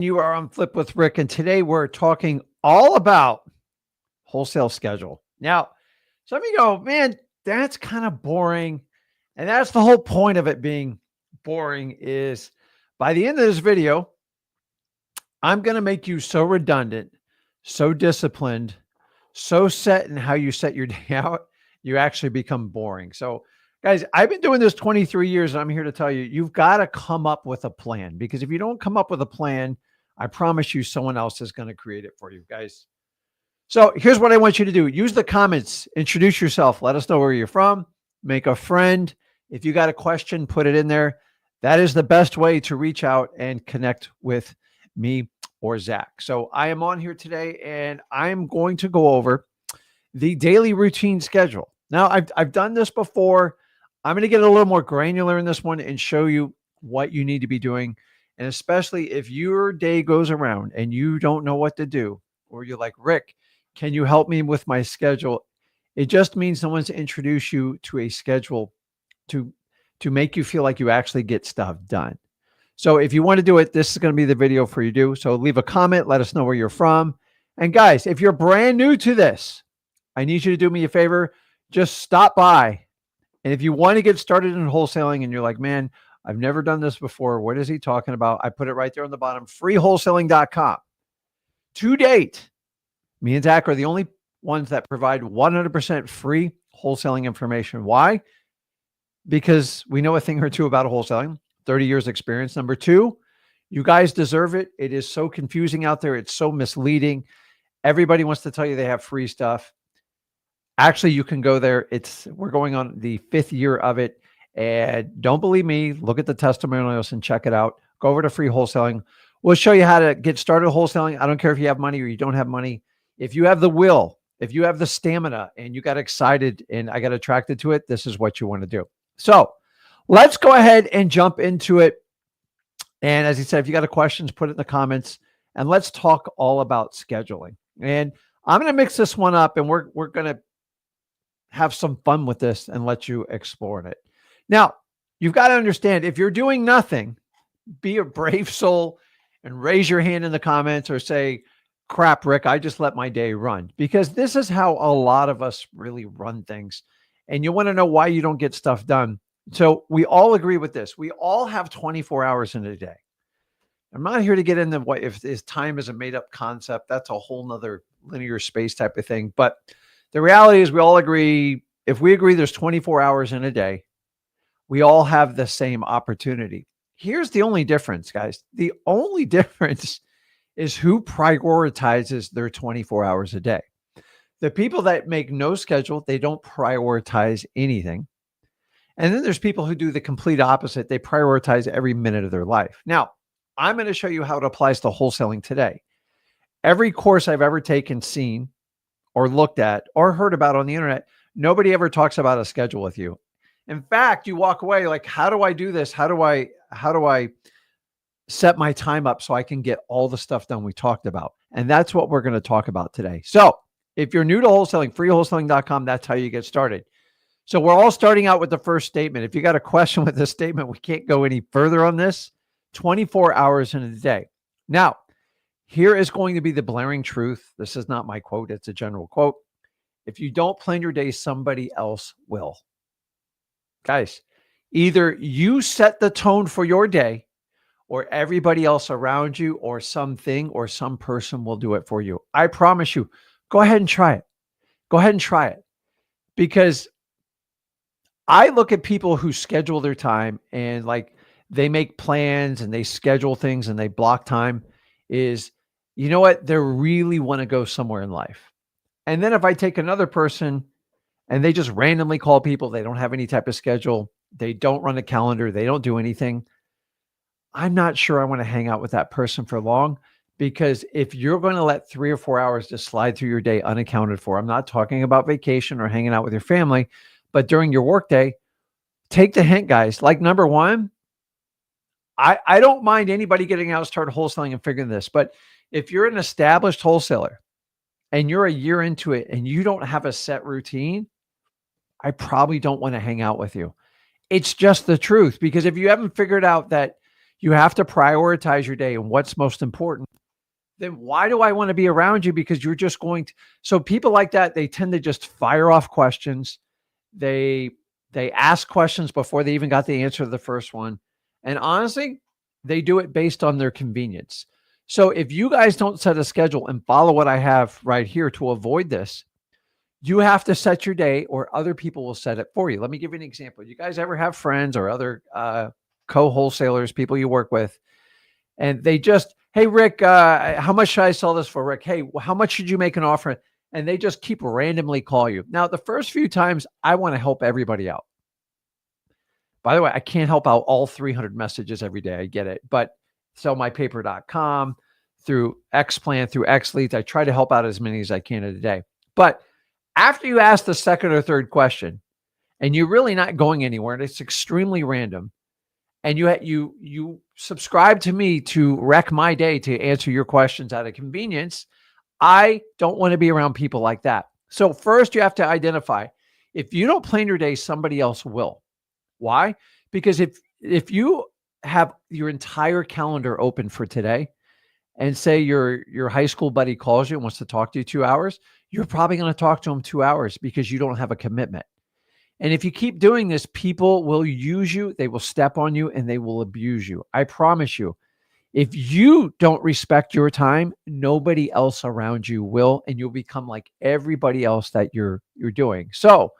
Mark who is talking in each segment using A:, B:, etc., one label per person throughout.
A: You are on Flip with Rick, and today we're talking all about wholesale schedule. Now, some of you go, man, that's kind of boring. And that's the whole point of it being boring is by the end of this video, I'm going to make you so redundant, so disciplined, so set in how you set your day out, you actually become boring. So, guys, I've been doing this 23 years, and I'm here to tell you, you've got to come up with a plan because if you don't come up with a plan, I promise you someone else is going to create it for you, guys. So here's what I want you to do. Use the comments, introduce yourself, let us know where you're from, make a friend. If you got a question, put it in there. That is the best way to reach out and connect with me or Zach. So I am on here today and I'm going to go over the daily routine schedule. Now I've done this before. I'm going to get a little more granular in this one and show you what you need to be doing. And especially if your day goes around and you don't know what to do, or you're like, Rick, can you help me with my schedule? It just means someone's introduce you to a schedule to make you feel like you actually get stuff done. So if you want to do it, this is going to be the video for you to do. So leave a comment, let us know where you're from. And guys, if you're brand new to this, I need you to do me a favor. Just stop by. And if you want to get started in wholesaling and you're like, man, I've never done this before, what is he talking about? I put it right there on the bottom, freewholesaling.com. To date, me and Zach are the only ones that provide 100% free wholesaling information. Why? Because we know a thing or two about wholesaling, 30 years experience. Number two, you guys deserve it. It is so confusing out there. It's so misleading. Everybody wants to tell you they have free stuff. Actually, you can go there. We're going on the 5th year of it. And don't believe me, look at the testimonials and check it out. Go over to Free Wholesaling. We'll show you how to get started wholesaling. I don't care if you have money or you don't have money. If you have the will, if you have the stamina and you got excited and I got attracted to it, this is what you want to do. So let's go ahead and jump into it. And as he said, if you got a questions, put it in the comments and let's talk all about scheduling. And I'm going to mix this one up and we're going to have some fun with this and let you explore it. Now, you've got to understand, if you're doing nothing, be a brave soul and raise your hand in the comments or say, crap, Rick, I just let my day run. Because this is how a lot of us really run things. And you want to know why you don't get stuff done. So we all agree with this. We all have 24 hours in a day. I'm not here to get into what if this time is a made up concept. That's a whole nother linear space type of thing. But the reality is we all agree, if we agree there's 24 hours in a day, we all have the same opportunity. Here's the only difference, guys. The only difference is who prioritizes their 24 hours a day. The people that make no schedule, they don't prioritize anything. And then there's people who do the complete opposite. They prioritize every minute of their life. Now, I'm going to show you how it applies to wholesaling today. Every course I've ever taken, seen, or looked at, or heard about on the internet, nobody ever talks about a schedule with you. In fact, you walk away like, how do I do this? How do I set my time up so I can get all the stuff done we talked about? And that's what we're going to talk about today. So if you're new to wholesaling, freewholesaling.com, that's how you get started. So we're all starting out with the first statement. If you got a question with this statement, we can't go any further on this. 24 hours in a day. Now, here is going to be the blaring truth. This is not my quote. It's a general quote. If you don't plan your day, somebody else will. Guys, either you set the tone for your day or everybody else around you or something or some person will do it for you. I promise you, go ahead and try it. Go ahead and try it. Because I look at people who schedule their time and like they make plans and they schedule things and they block time is, you know what? They really want to go somewhere in life. And then if I take another person and they just randomly call people, they don't have any type of schedule, they don't run a calendar, they don't do anything, I'm not sure I want to hang out with that person for long. Because if you're going to let 3 or 4 hours just slide through your day unaccounted for, I'm not talking about vacation or hanging out with your family, but during your workday, take the hint, guys. Like number one, I don't mind anybody getting out, start wholesaling and figuring this. But if you're an established wholesaler and you're a year into it and you don't have a set routine, I probably don't want to hang out with you. It's just the truth. Because if you haven't figured out that You have to prioritize your day and what's most important. Then why do I want to be around you? Because you're just going to. So people like that, they tend to just fire off questions. They they ask questions before they even got the answer to the first one. And honestly, they do it based on their convenience. So if you guys don't set a schedule and follow what I have right here to avoid this, you have to set your day or other people will set it for you. Let me give you an example. You guys ever have friends or other co-wholesalers, people you work with, and they just, hey, Rick, how much should I sell this for, Rick? Hey, how much should you make an offer? And they just keep randomly call you. Now, the first few times, I want to help everybody out. By the way, I can't help out all 300 messages every day. I get it. But sellmypaper.com, through Xplan, through XLeads, I try to help out as many as I can in a day. But after you ask the second or third question, and you're really not going anywhere, and it's extremely random, and you subscribe to me to wreck my day to answer your questions out of convenience, I don't want to be around people like that. So first you have to identify, if you don't plan your day, somebody else will. Why? Because if you have your entire calendar open for today, and say your high school buddy calls you and wants to talk to you 2 hours, you're probably going to talk to him 2 hours because you don't have a commitment. And if you keep doing this, people will use you, they will step on you, and they will abuse you. I promise you, if you don't respect your time, nobody else around you will, and you'll become like everybody else that you're doing. So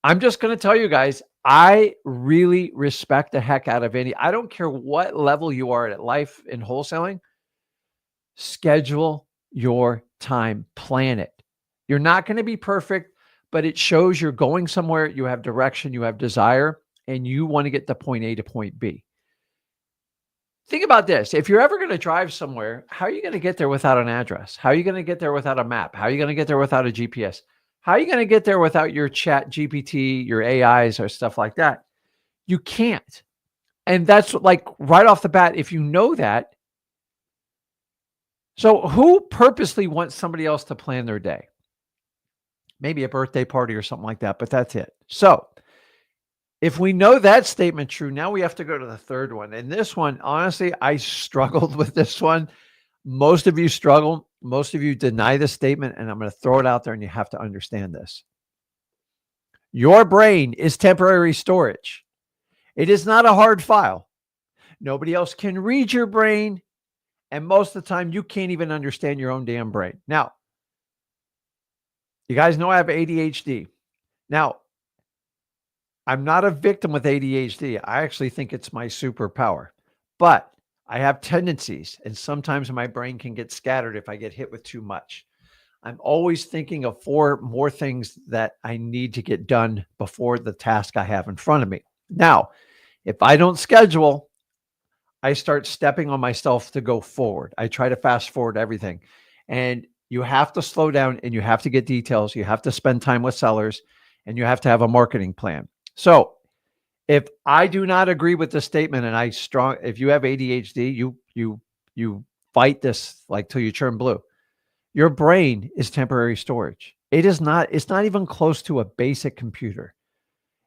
A: I'm just going to tell you guys, I really respect the heck out of I don't care what level you are at life in wholesaling, schedule your time, plan it. You're not going to be perfect, but it shows you're going somewhere, you have direction, you have desire, and you want to get to point A to point B. Think about this. If you're ever going to drive somewhere, how are you going to get there without an address? How are you going to get there without a map? How are you going to get there without a GPS? How are you going to get there without your chat GPT, your AIs or stuff like that? You can't. And that's like right off the bat, if you know that. So who purposely wants somebody else to plan their day? Maybe a birthday party or something like that, but that's it. So if we know that statement true, now we have to go to the third one. And this one, honestly, I struggled with this one. Most of you struggle. Most of you deny this statement, and I'm going to throw it out there, and you have to understand this. Your brain is temporary storage. It is not a hard file. Nobody else can read your brain, and most of the time, you can't even understand your own damn brain. Now, you guys know I have ADHD. Now, I'm not a victim with ADHD. I actually think it's my superpower, but I have tendencies, and sometimes my brain can get scattered if I get hit with too much. I'm always thinking of 4 more things that I need to get done before the task I have in front of me. Now, if I don't schedule, I start stepping on myself to go forward. I try to fast forward everything. And you have to slow down, and you have to get details. You have to spend time with sellers, and you have to have a marketing plan. So if I do not agree with the statement, and if you have ADHD, you fight this like till you turn blue. Your brain is temporary storage. It's not even close to a basic computer.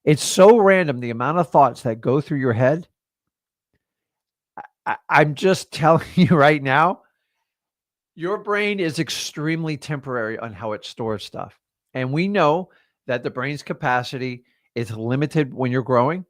A: It's so random, the amount of thoughts that go through your head. I'm just telling you right now, your brain is extremely temporary on how it stores stuff. And we know that the brain's capacity is limited when you're growing.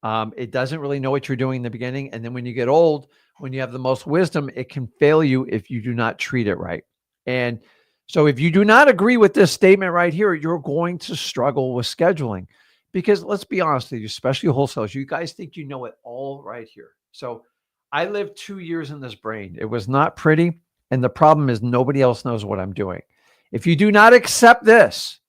A: It doesn't really know what you're doing in the beginning. And then when you get old, when you have the most wisdom, it can fail you if you do not treat it right. And so if you do not agree with this statement right here, you're going to struggle with scheduling, because let's be honest with you, especially wholesalers, you guys think you know it all right here. So I lived 2 years in this brain. It was not pretty. And the problem is nobody else knows what I'm doing. If you do not accept this,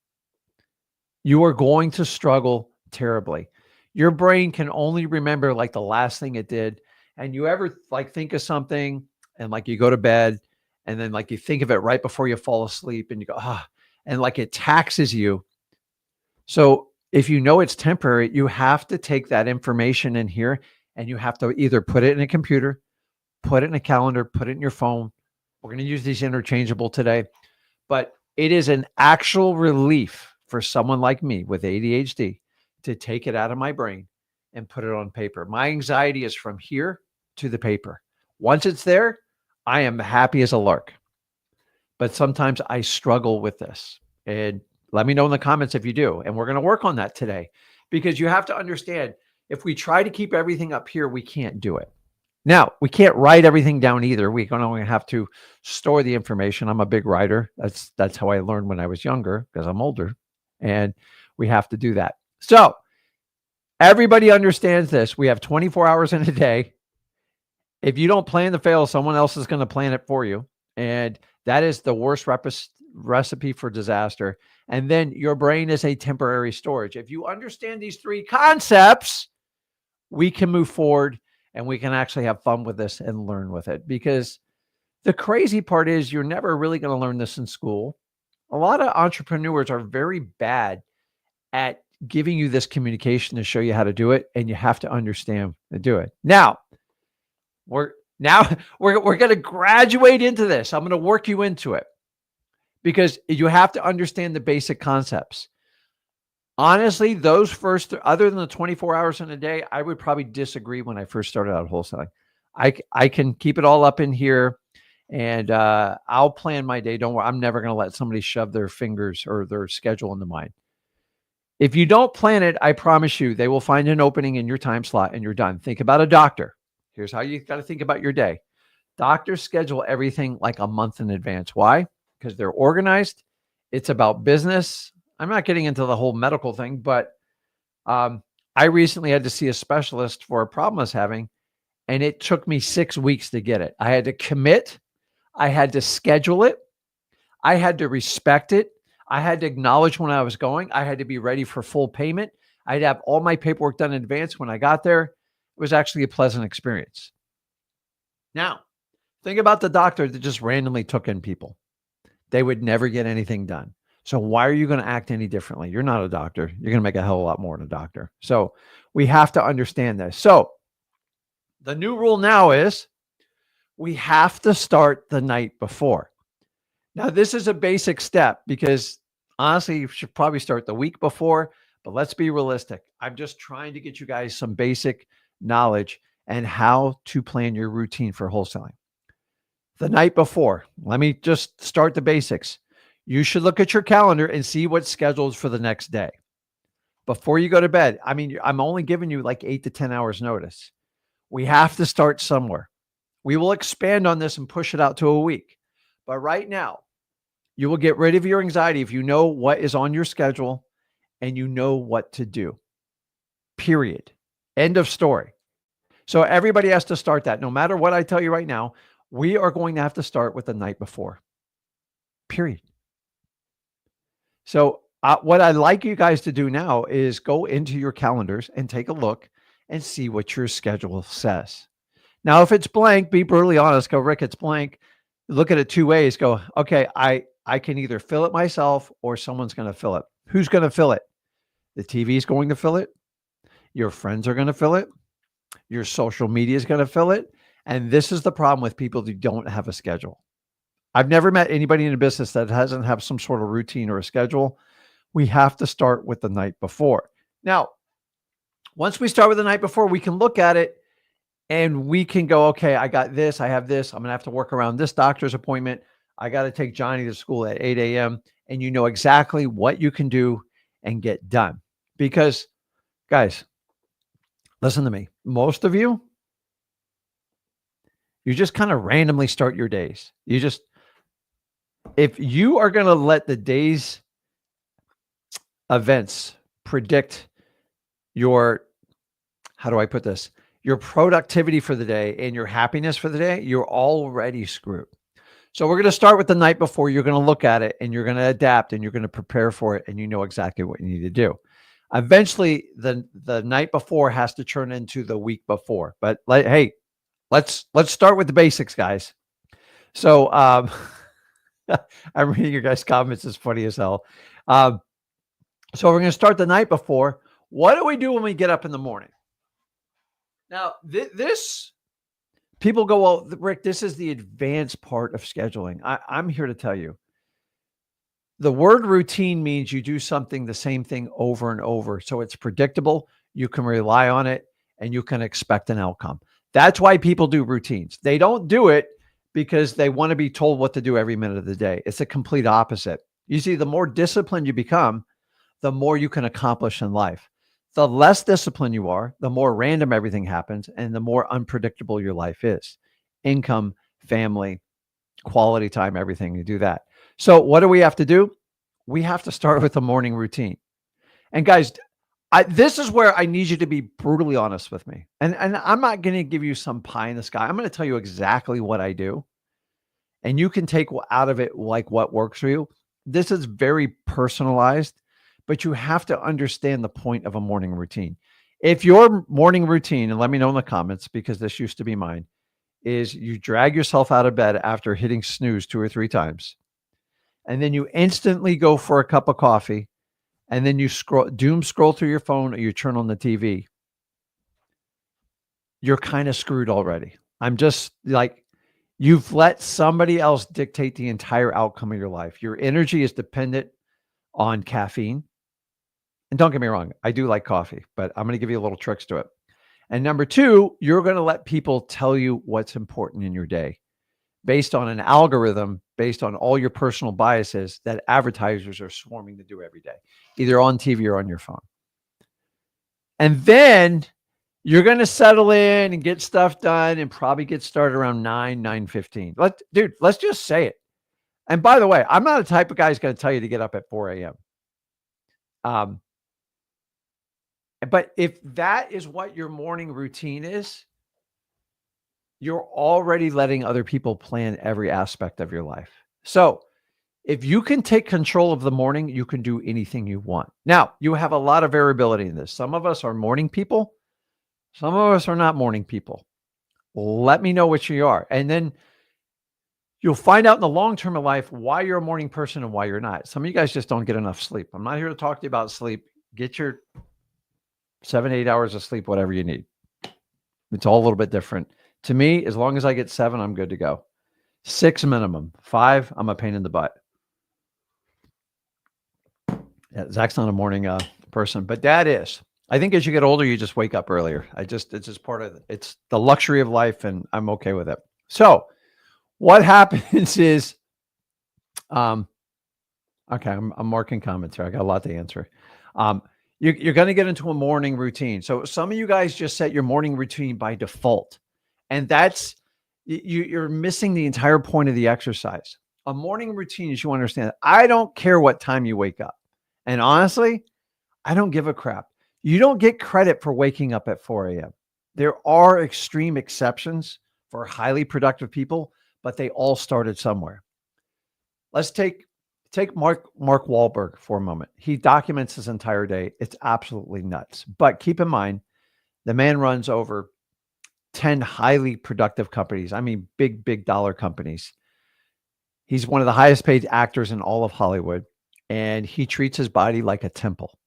A: you are going to struggle terribly. Your brain can only remember like the last thing it did. And you ever like think of something and like you go to bed and then like you think of it right before you fall asleep and you go, and like it taxes you. So if you know it's temporary, you have to take that information in here and you have to either put it in a computer, put it in a calendar, put it in your phone. We're going to use these interchangeable today, but it is an actual relief for someone like me with ADHD to take it out of my brain and put it on paper. My anxiety is from here to the paper. Once it's there, I am happy as a lark. But sometimes I struggle with this. And let me know in the comments if you do. And we're going to work on that today, because you have to understand, if we try to keep everything up here, we can't do it. Now, we can't write everything down either. We're going to have to store the information. I'm a big writer. That's how I learned when I was younger, because I'm older, and we have to do that. So everybody understands this. We have 24 hours in a day. If you don't plan to fail, someone else is going to plan it for you. And that is the worst recipe for disaster. And then your brain is a temporary storage. If you understand these three concepts, we can move forward and we can actually have fun with this and learn with it. Because the crazy part is, you're never really going to learn this in school. A lot of entrepreneurs are very bad at giving you this communication to show you how to do it. And you have to understand to do it. Now we're going to graduate into this. I'm going to work you into it, because you have to understand the basic concepts. Honestly, those first, other than the 24 hours in a day, I would probably disagree when I first started out wholesaling. I can keep it all up in here, and I'll plan my day. Don't worry. I'm never going to let somebody shove their fingers or their schedule into mine. If you don't plan it, I promise you, they will find an opening in your time slot and you're done. Think about a doctor. Here's how you got to think about your day. Doctors schedule everything like a month in advance. Why? Because they're organized. It's about business. I'm not getting into the whole medical thing, but I recently had to see a specialist for a problem I was having, and it took me 6 weeks to get it. I had to commit. I had to schedule it. I had to respect it. I had to acknowledge when I was going. I had to be ready for full payment. I'd have all my paperwork done in advance. When I got there, it was actually a pleasant experience. Now, think about the doctor that just randomly took in people. They would never get anything done. So why are you going to act any differently? You're not a doctor. You're going to make a hell of a lot more than a doctor. So we have to understand this. So the new rule now is we have to start the night before. Now, this is a basic step, because honestly, you should probably start the week before, but let's be realistic. I'm just trying to get you guys some basic knowledge and how to plan your routine for wholesaling. The night before, let me just start the basics. You should look at your calendar and see what's scheduled for the next day before you go to bed. I mean, I'm only giving you like 8 to 10 hours notice. We have to start somewhere. We will expand on this and push it out to a week. But right now, you will get rid of your anxiety if you know what is on your schedule and you know what to do. Period. End of story. So everybody has to start that. No matter what I tell you right now, we are going to have to start with the night before. Period. So what I'd like you guys to do now is go into your calendars and take a look and see what your schedule says. Now, if it's blank, be brutally honest. Go, Rick, it's blank. Look at it two ways. Go, okay, I can either fill it myself or someone's going to fill it. Who's going to fill it? The TV is going to fill it. Your friends are going to fill it. Your social media is going to fill it. And this is the problem with people who don't have a schedule. I've never met anybody in a business that doesn't have some sort of routine or a schedule. We have to start with the night before. Now, once we start with the night before, we can look at it and we can go, okay, I got this, I have this. I'm going to have to work around this doctor's appointment. I got to take Johnny to school at 8 a.m. And you know exactly what you can do and get done. Because, guys, listen to me. Most of you just kind of randomly start your days. If you are going to let the day's events predict your, how do I put this? Your productivity for the day and your happiness for the day, you're already screwed. So we're going to start with the night before. You're going to look at it and you're going to adapt and you're going to prepare for it. And you know exactly what you need to do. Eventually the night before has to turn into the week before, but hey, let's start with the basics, guys. So, I'm reading your guys' comments. It's funny as hell. So we're going to start the night before. What do we do when we get up in the morning? Now, this people go, well, Rick, this is the advanced part of scheduling. I'm here to tell you. The word routine means you do something, the same thing over and over. So it's predictable. you can rely on it, and you can expect an outcome. That's why people do routines. They don't do it because they want to be told what to do every minute of the day. It's a complete opposite. You see, the more disciplined you become, the more you can accomplish in life. The less disciplined you are, the more random everything happens, and the more unpredictable your life is. Income, family, quality time, everything. You do that. So, what do we have to do? We have to start with a morning routine. And guys, this is where I need you to be brutally honest with me. And I'm not going to give you some pie in the sky. I'm going to tell you exactly what I do. And you can take out of it like what works for you. This is very personalized, but you have to understand the point of a morning routine. If your morning routine, and let me know in the comments because this used to be mine, is you drag yourself out of bed after hitting snooze 2 or 3 times, and then you instantly go for a cup of coffee, and then you doom scroll through your phone or you turn on the TV, you're kind of screwed already. I'm just like, you've let somebody else dictate the entire outcome of your life. Your energy is dependent on caffeine. And don't get me wrong, I do like coffee, but I'm going to give you a little tricks to it. And number 2, you're going to let people tell you what's important in your day based on an algorithm, based on all your personal biases that advertisers are swarming to do every day, either on TV or on your phone. And then you're going to settle in and get stuff done and probably get started around 9:15. Let's just say it. And by the way, I'm not a type of guy who's going to tell you to get up at 4 a.m. But if that is what your morning routine is, you're already letting other people plan every aspect of your life. So if you can take control of the morning, you can do anything you want. Now, you have a lot of variability in this. Some of us are morning people. Some of us are not morning people. Let me know which you are. And then you'll find out in the long term of life why you're a morning person and why you're not. Some of you guys just don't get enough sleep. I'm not here to talk to you about sleep. Get your 7, 8 hours of sleep, whatever you need. It's all a little bit different. To me, as long as I get 7, I'm good to go. 6 minimum. 5, I'm a pain in the butt. Yeah, Zach's not a morning person, but Dad is. I think as you get older, you just wake up earlier. It's just part of it. It's the luxury of life, and I'm okay with it. So what happens is, okay, I'm marking comments here. I got a lot to answer. You're going to get into a morning routine. So some of you guys just set your morning routine by default, and that's you're missing the entire point of the exercise. A morning routine, as you understand, I don't care what time you wake up, and honestly, I don't give a crap. You don't get credit for waking up at 4 a.m. There are extreme exceptions for highly productive people, but they all started somewhere. Let's take Mark Wahlberg for a moment. He documents his entire day. It's absolutely nuts. But keep in mind, the man runs over 10 highly productive companies. I mean, big dollar companies. He's one of the highest paid actors in all of Hollywood, and he treats his body like a temple.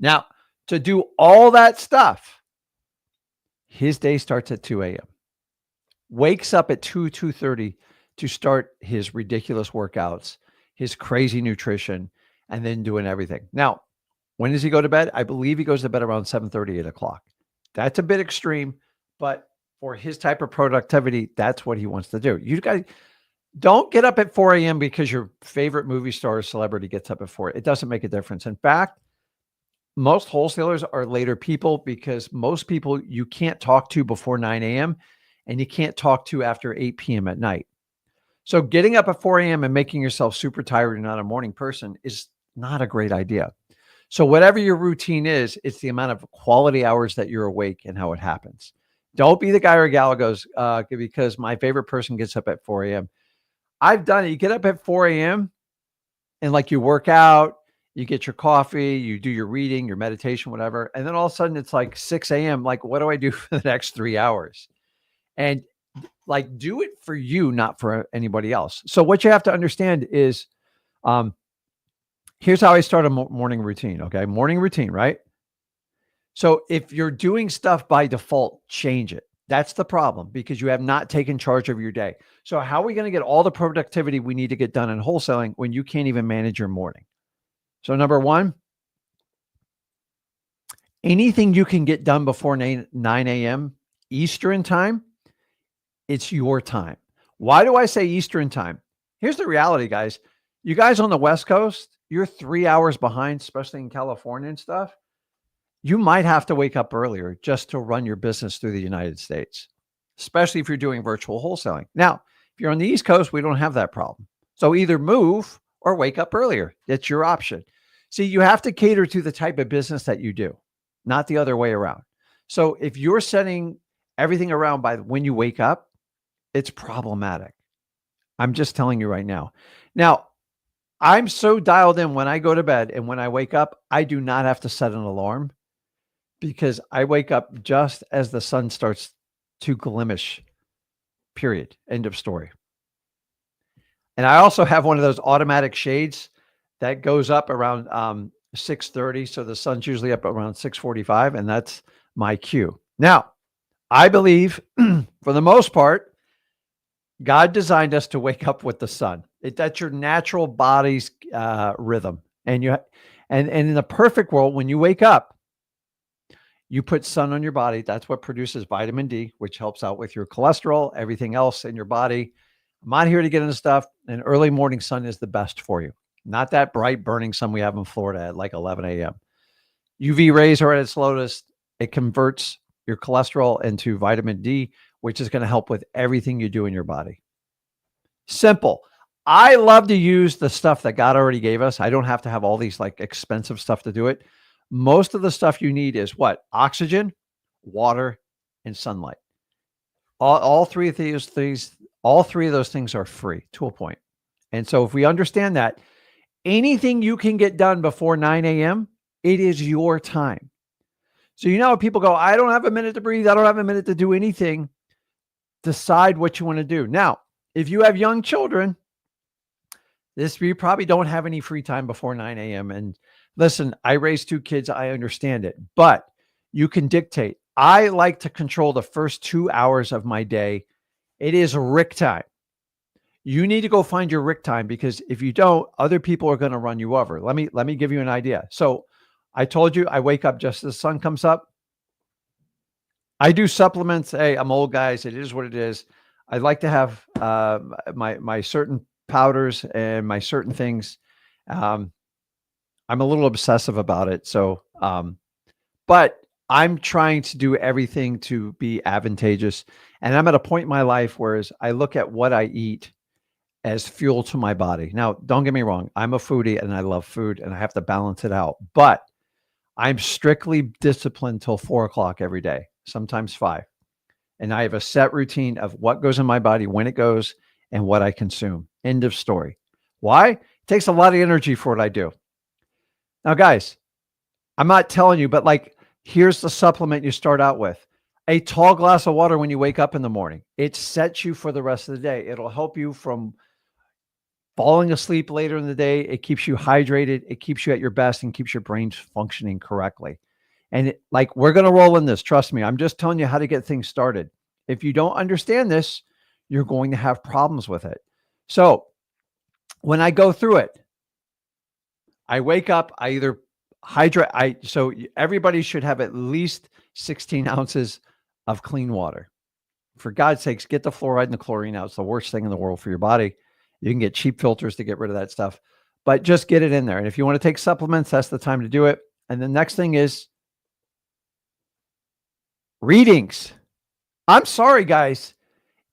A: Now, to do all that stuff, his day starts at 2 a.m. Wakes up at 2:30 to start his ridiculous workouts, his crazy nutrition, and then doing everything. Now, when does he go to bed? I believe he goes to bed around 7:30, 8 o'clock. That's a bit extreme, but for his type of productivity, that's what he wants to do. You guys don't get up at 4 a.m. because your favorite movie star or celebrity gets up at 4. It doesn't make a difference. In fact, most wholesalers are later people because most people you can't talk to before 9 a.m. and you can't talk to after 8 p.m. at night. So getting up at 4 a.m. and making yourself super tired and not a morning person is not a great idea. So whatever your routine is, it's the amount of quality hours that you're awake and how it happens. Don't be the guy or gal who goes, because my favorite person gets up at 4 a.m. I've done it. You get up at 4 a.m. and like you work out, you get your coffee, you do your reading, your meditation, whatever. And then all of a sudden it's like 6 a.m. Like, what do I do for the next 3 hours? And like, do it for you, not for anybody else. So what you have to understand is, here's how I start a morning routine. Okay. Morning routine, right? So if you're doing stuff by default, change it. That's the problem because you have not taken charge of your day. So how are we going to get all the productivity we need to get done in wholesaling when you can't even manage your morning? So number 1, Anything you can get done before 9 a.m. Eastern time, it's your time. Why do I say Eastern time? Here's the reality, guys. You guys on the West Coast, you're 3 hours behind, especially in California and stuff. You might have to wake up earlier just to run your business through the United States, especially if you're doing virtual wholesaling. Now, if you're on the East Coast, we don't have that problem. So either move or wake up earlier. It's your option. See, you have to cater to the type of business that you do, not the other way around. So if you're setting everything around by when you wake up, it's problematic. I'm just telling you right now. Now, I'm so dialed in when I go to bed and when I wake up, I do not have to set an alarm because I wake up just as the sun starts to glimish, period. End of story. And I also have one of those automatic shades that goes up around 6:30. So the sun's usually up around 6:45, and that's my cue. Now, I believe for the most part, God designed us to wake up with the sun. That's your natural body's rhythm. And in the perfect world, when you wake up, you put sun on your body. That's what produces vitamin D, which helps out with your cholesterol, everything else in your body. I'm not here to get into stuff. And early morning sun is the best for you. Not that bright burning sun we have in Florida at like 11 a.m. UV rays are at its lowest. It converts your cholesterol into vitamin D, which is going to help with everything you do in your body. Simple. I love to use the stuff that God already gave us. I don't have to have all these like expensive stuff to do it. Most of the stuff you need is what? Oxygen, water, and sunlight. All three of those things are free to a point. And so if we understand that, anything you can get done before 9 a.m., it is your time. So you know, people go, I don't have a minute to breathe. I don't have a minute to do anything. Decide what you want to do. Now, if you have young children, you probably don't have any free time before 9 a.m. And listen, I raised 2 kids. I understand it, but you can dictate. I like to control the first 2 hours of my day. It is Rick time. You need to go find your Rick time because if you don't, other people are going to run you over. Let me give you an idea. So I told you I wake up just as the sun comes up. I do supplements. Hey, I'm old, guys. It is what it is. I like to have my certain powders and my certain things. I'm a little obsessive about it. So, but I'm trying to do everything to be advantageous. And I'm at a point in my life where I look at what I eat as fuel to my body. Now, don't get me wrong. I'm a foodie and I love food and I have to balance it out, but I'm strictly disciplined till 4 o'clock every day, sometimes 5. And I have a set routine of what goes in my body, when it goes, and what I consume. End of story. Why? It takes a lot of energy for what I do. Now, guys, I'm not telling you, but like, here's the supplement you start out with. A tall glass of water when you wake up in the morning. It sets you for the rest of the day. It'll help you from falling asleep later in the day. It keeps you hydrated. It keeps you at your best and keeps your brain functioning correctly. And we're going to roll in this. Trust me. I'm just telling you how to get things started. If you don't understand this, you're going to have problems with it. So when I go through it, I wake up, I either hydrate. So everybody should have at least 16 ounces of clean water. For God's sakes, get the fluoride and the chlorine out. It's the worst thing in the world for your body. You can get cheap filters to get rid of that stuff, but just get it in there. And if you want to take supplements, that's the time to do it. And the next thing is readings. I'm sorry, guys.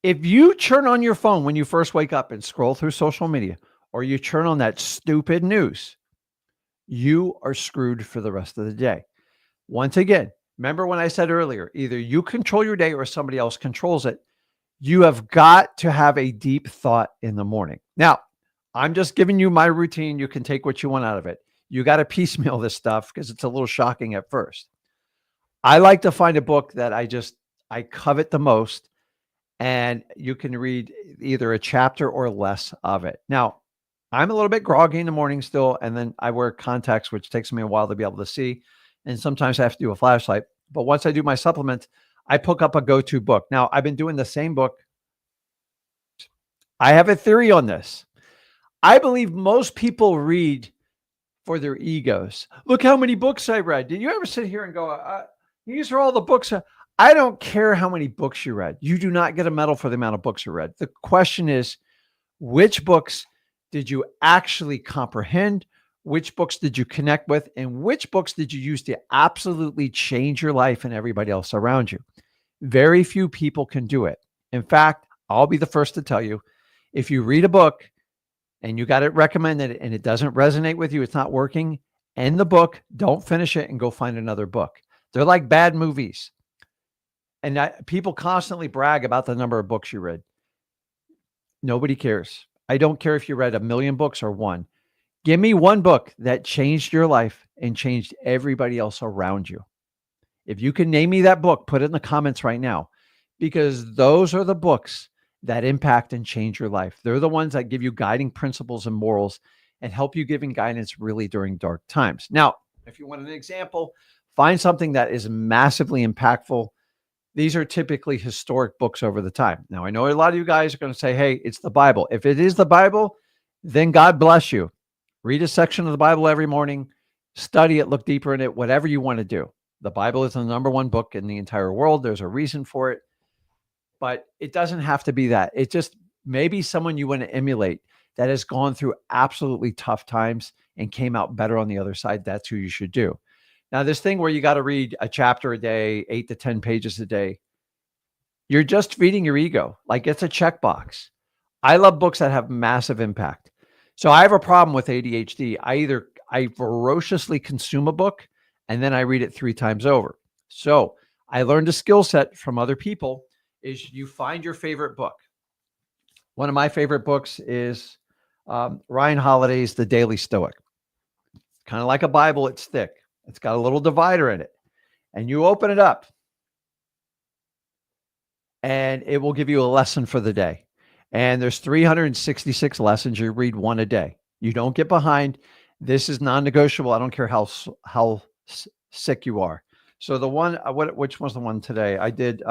A: If you turn on your phone when you first wake up and scroll through social media, or you turn on that stupid news, you are screwed for the rest of the day. Once again, remember when I said earlier, either you control your day or somebody else controls it. You have got to have a deep thought in the morning. Now, I'm just giving you my routine. You can take what you want out of it. You got to piecemeal this stuff because it's a little shocking at first. I like to find a book that I covet the most, and you can read either a chapter or less of it. Now, I'm a little bit groggy in the morning still, and then I wear contacts, which takes me a while to be able to see. And sometimes I have to do a flashlight. But once I do my supplement, I pick up a go-to book. Now, I've been doing the same book. I have a theory on this. I believe most people read for their egos. Look how many books I read. Did you ever sit here and go, these are all the books? I don't care how many books you read. You do not get a medal for the amount of books you read. The question is, which books did you actually comprehend? Which books did you connect with? And which books did you use to absolutely change your life and everybody else around you? Very few people can do it. In fact, I'll be the first to tell you, if you read a book and you got it recommended and it doesn't resonate with you, it's not working, end the book, don't finish it, and go find another book. They're like bad movies. And people constantly brag about the number of books you read. Nobody cares. I don't care if you read 1 million books or one. Give me one book that changed your life and changed everybody else around you. If you can name me that book, put it in the comments right now, because those are the books that impact and change your life. They're the ones that give you guiding principles and morals and help you giving guidance really during dark times. Now, if you want an example, find something that is massively impactful. These are typically historic books over the time. Now, I know a lot of you guys are going to say, hey, it's the Bible. If it is the Bible, then God bless you. Read a section of the Bible every morning, study it, look deeper in it, whatever you want to do. The Bible is the number one book in the entire world. There's a reason for it, but it doesn't have to be that. It just maybe someone you want to emulate that has gone through absolutely tough times and came out better on the other side. That's who you should do. Now, this thing where you got to read a chapter a day, 8 to 10 pages a day, you're just feeding your ego. Like, it's a checkbox. I love books that have massive impact. So I have a problem with ADHD. I ferociously consume a book and then I read it 3 times over. So I learned a skill set from other people is you find your favorite book. One of my favorite books is Ryan Holiday's The Daily Stoic. Kind of like a Bible, it's thick. It's got a little divider in it. And you open it up and it will give you a lesson for the day. And there's 366 lessons. You read one a day. You don't get behind. This is non-negotiable. I don't care how sick you are. So the one, which was the one today? I did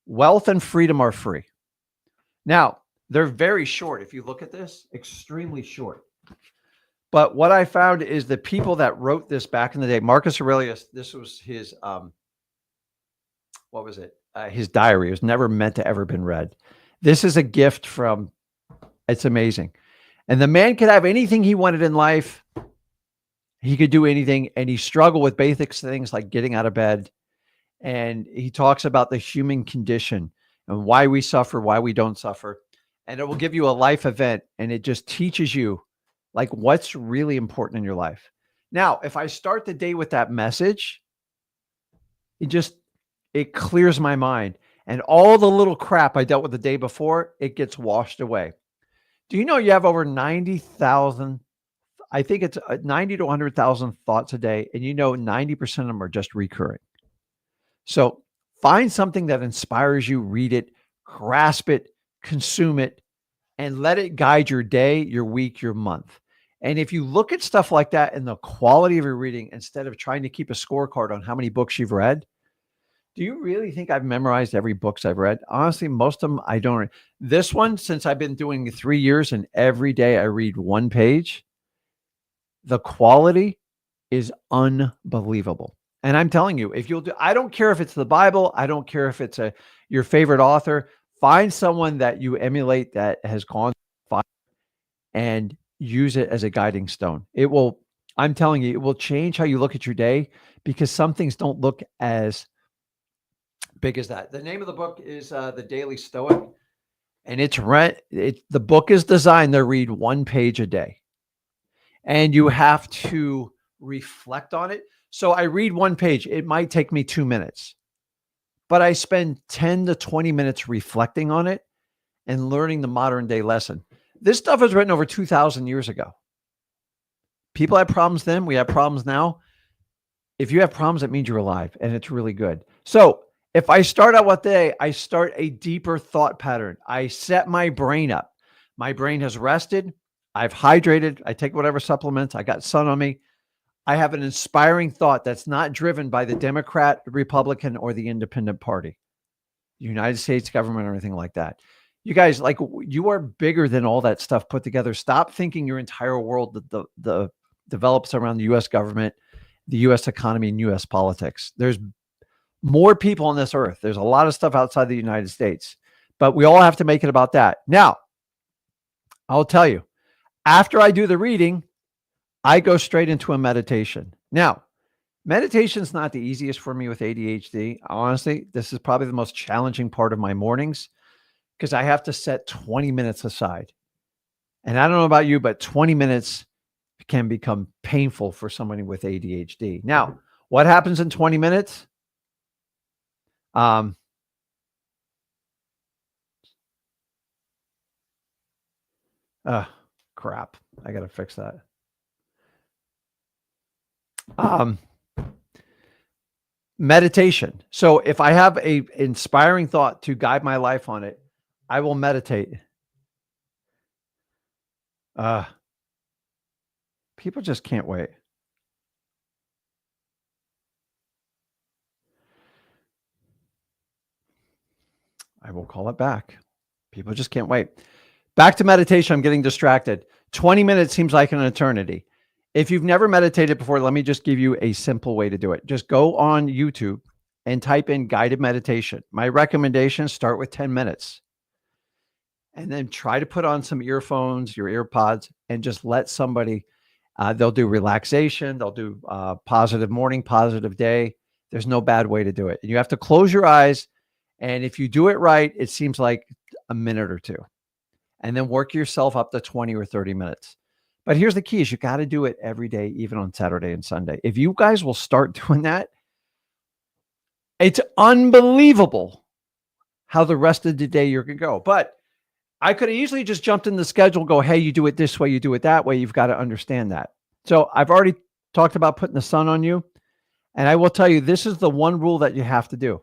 A: Wealth and Freedom Are Free. Now, they're very short. If you look at this, extremely short. But what I found is the people that wrote this back in the day, Marcus Aurelius, this was his, what was it? His diary. It was never meant to ever been read. This is a gift from, it's amazing. And the man could have anything he wanted in life. He could do anything. And he struggled with basic things like getting out of bed. And he talks about the human condition and why we suffer, why we don't suffer. And it will give you a life event. And it just teaches you like what's really important in your life. Now, if I start the day with that message, it clears my mind. And all the little crap I dealt with the day before, it gets washed away. Do you know you have over 90,000, I think it's 90 to 100,000 thoughts a day, and 90% of them are just recurring. So find something that inspires you, read it, grasp it, consume it, and let it guide your day, your week, your month. And if you look at stuff like that and the quality of your reading, instead of trying to keep a scorecard on how many books you've read, do you really think I've memorized every books I've read? Honestly, most of them I don't. This one, since I've been doing 3 years and every day I read one page, the quality is unbelievable. And I'm telling you, if you'll do, I don't care if it's the Bible. I don't care if it's your favorite author. Find someone that you emulate that has gone far and use it as a guiding stone. It will, I'm telling you, it will change how you look at your day because some things don't look as big as that. The name of the book is The Daily Stoic, and the book is designed to read one page a day, and you have to reflect on it. So I read one page. It might take me 2 minutes, but I spend 10 to 20 minutes reflecting on it and learning the modern day lesson. This stuff was written over 2,000 years ago. People had problems then. We have problems now. If you have problems, it means you're alive, and it's really good. So if I start out with day, I start a deeper thought pattern. I set my brain up. My brain has rested. I've hydrated. I take whatever supplements. I got sun on me. I have an inspiring thought that's not driven by the Democrat, Republican, or the Independent Party, the United States government, or anything like that. You guys, you are bigger than all that stuff put together. Stop thinking your entire world, the develops around the US government, the US economy, and US politics. There's more people on this earth. There's a lot of stuff outside the United States, but we all have to make it about that. Now, I'll tell you, after I do the reading, I go straight into a meditation. Now, meditation is not the easiest for me with ADHD. Honestly, this is probably the most challenging part of my mornings because I have to set 20 minutes aside. And I don't know about you, but 20 minutes can become painful for somebody with ADHD. Now, what happens in 20 minutes? Crap. I got to fix that. Meditation. So if I have a inspiring thought to guide my life on it, I will meditate. People just can't wait. I will call it back. People just can't wait. Back to meditation. I'm getting distracted. 20 minutes seems like an eternity. If you've never meditated before, let me just give you a simple way to do it. Just go on YouTube and type in guided meditation. My recommendation, start with 10 minutes. And then try to put on some earphones, your earpods, and just let somebody, they'll do relaxation. They'll do positive morning, positive day. There's no bad way to do it. And you have to close your eyes. And if you do it right, it seems like a minute or two. And then work yourself up to 20 or 30 minutes. But here's the key is you got to do it every day, even on Saturday and Sunday. If you guys will start doing that, it's unbelievable how the rest of the day you're going to go. But I could have easily just jumped in the schedule, go, hey, you do it this way, you do it that way. You've got to understand that. So I've already talked about putting the sun on you. And I will tell you, this is the one rule that you have to do.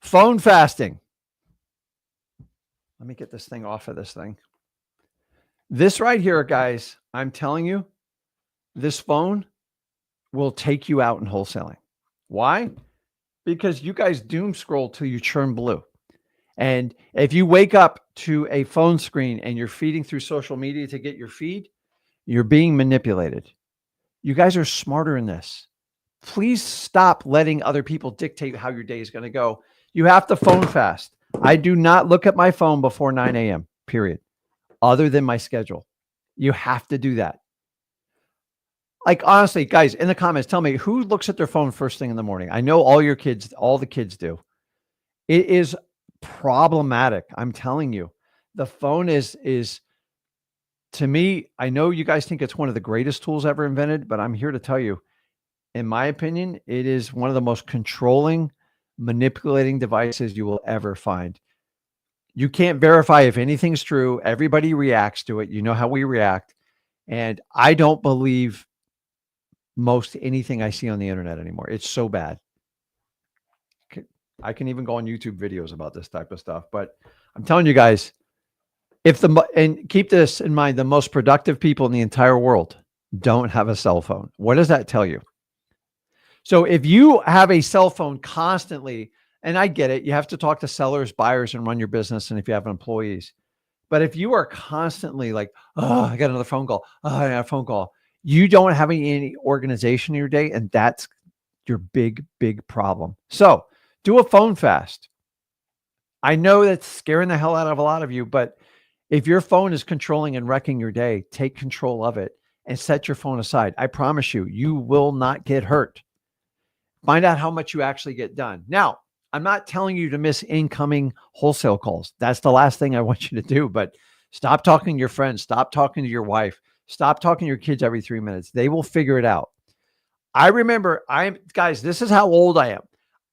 A: Phone fasting. Let me get this thing off of this thing. This right here, guys, I'm telling you, this phone will take you out in wholesaling. Why? Because you guys doom scroll till you churn blue. And if you wake up to a phone screen and you're feeding through social media to get your feed, you're being manipulated. You guys are smarter in this. Please stop letting other people dictate how your day is going to go. You have to phone fast. I do not look at my phone before 9 a.m., period, other than my schedule. You have to do that. Like, honestly, guys, in the comments, tell me who looks at their phone first thing in the morning. I know all your kids, all the kids do. It is problematic. I'm telling you, the phone is to me, I know you guys think it's one of the greatest tools ever invented, but I'm here to tell you, in my opinion, it is one of the most controlling, manipulating devices you will ever find. You can't verify if anything's true. Everybody reacts to it. You know how we react. And I don't believe most anything I see on the internet anymore. It's so bad. I can even go on YouTube videos about this type of stuff, but I'm telling you guys, and keep this in mind, the most productive people in the entire world don't have a cell phone. What does that tell you? So if you have a cell phone constantly, and I get it, you have to talk to sellers, buyers, and run your business. And if you have employees, but if you are constantly like, oh, I got another phone call. Oh, I got a phone call. You don't have any organization in your day. And that's your big, big problem. So do a phone fast. I know that's scaring the hell out of a lot of you, but if your phone is controlling and wrecking your day, take control of it and set your phone aside. I promise you, you will not get hurt. Find out how much you actually get done. Now, I'm not telling you to miss incoming wholesale calls. That's the last thing I want you to do, but stop talking to your friends. Stop talking to your wife. Stop talking to your kids every 3 minutes. They will figure it out. I remember, guys, this is how old I am.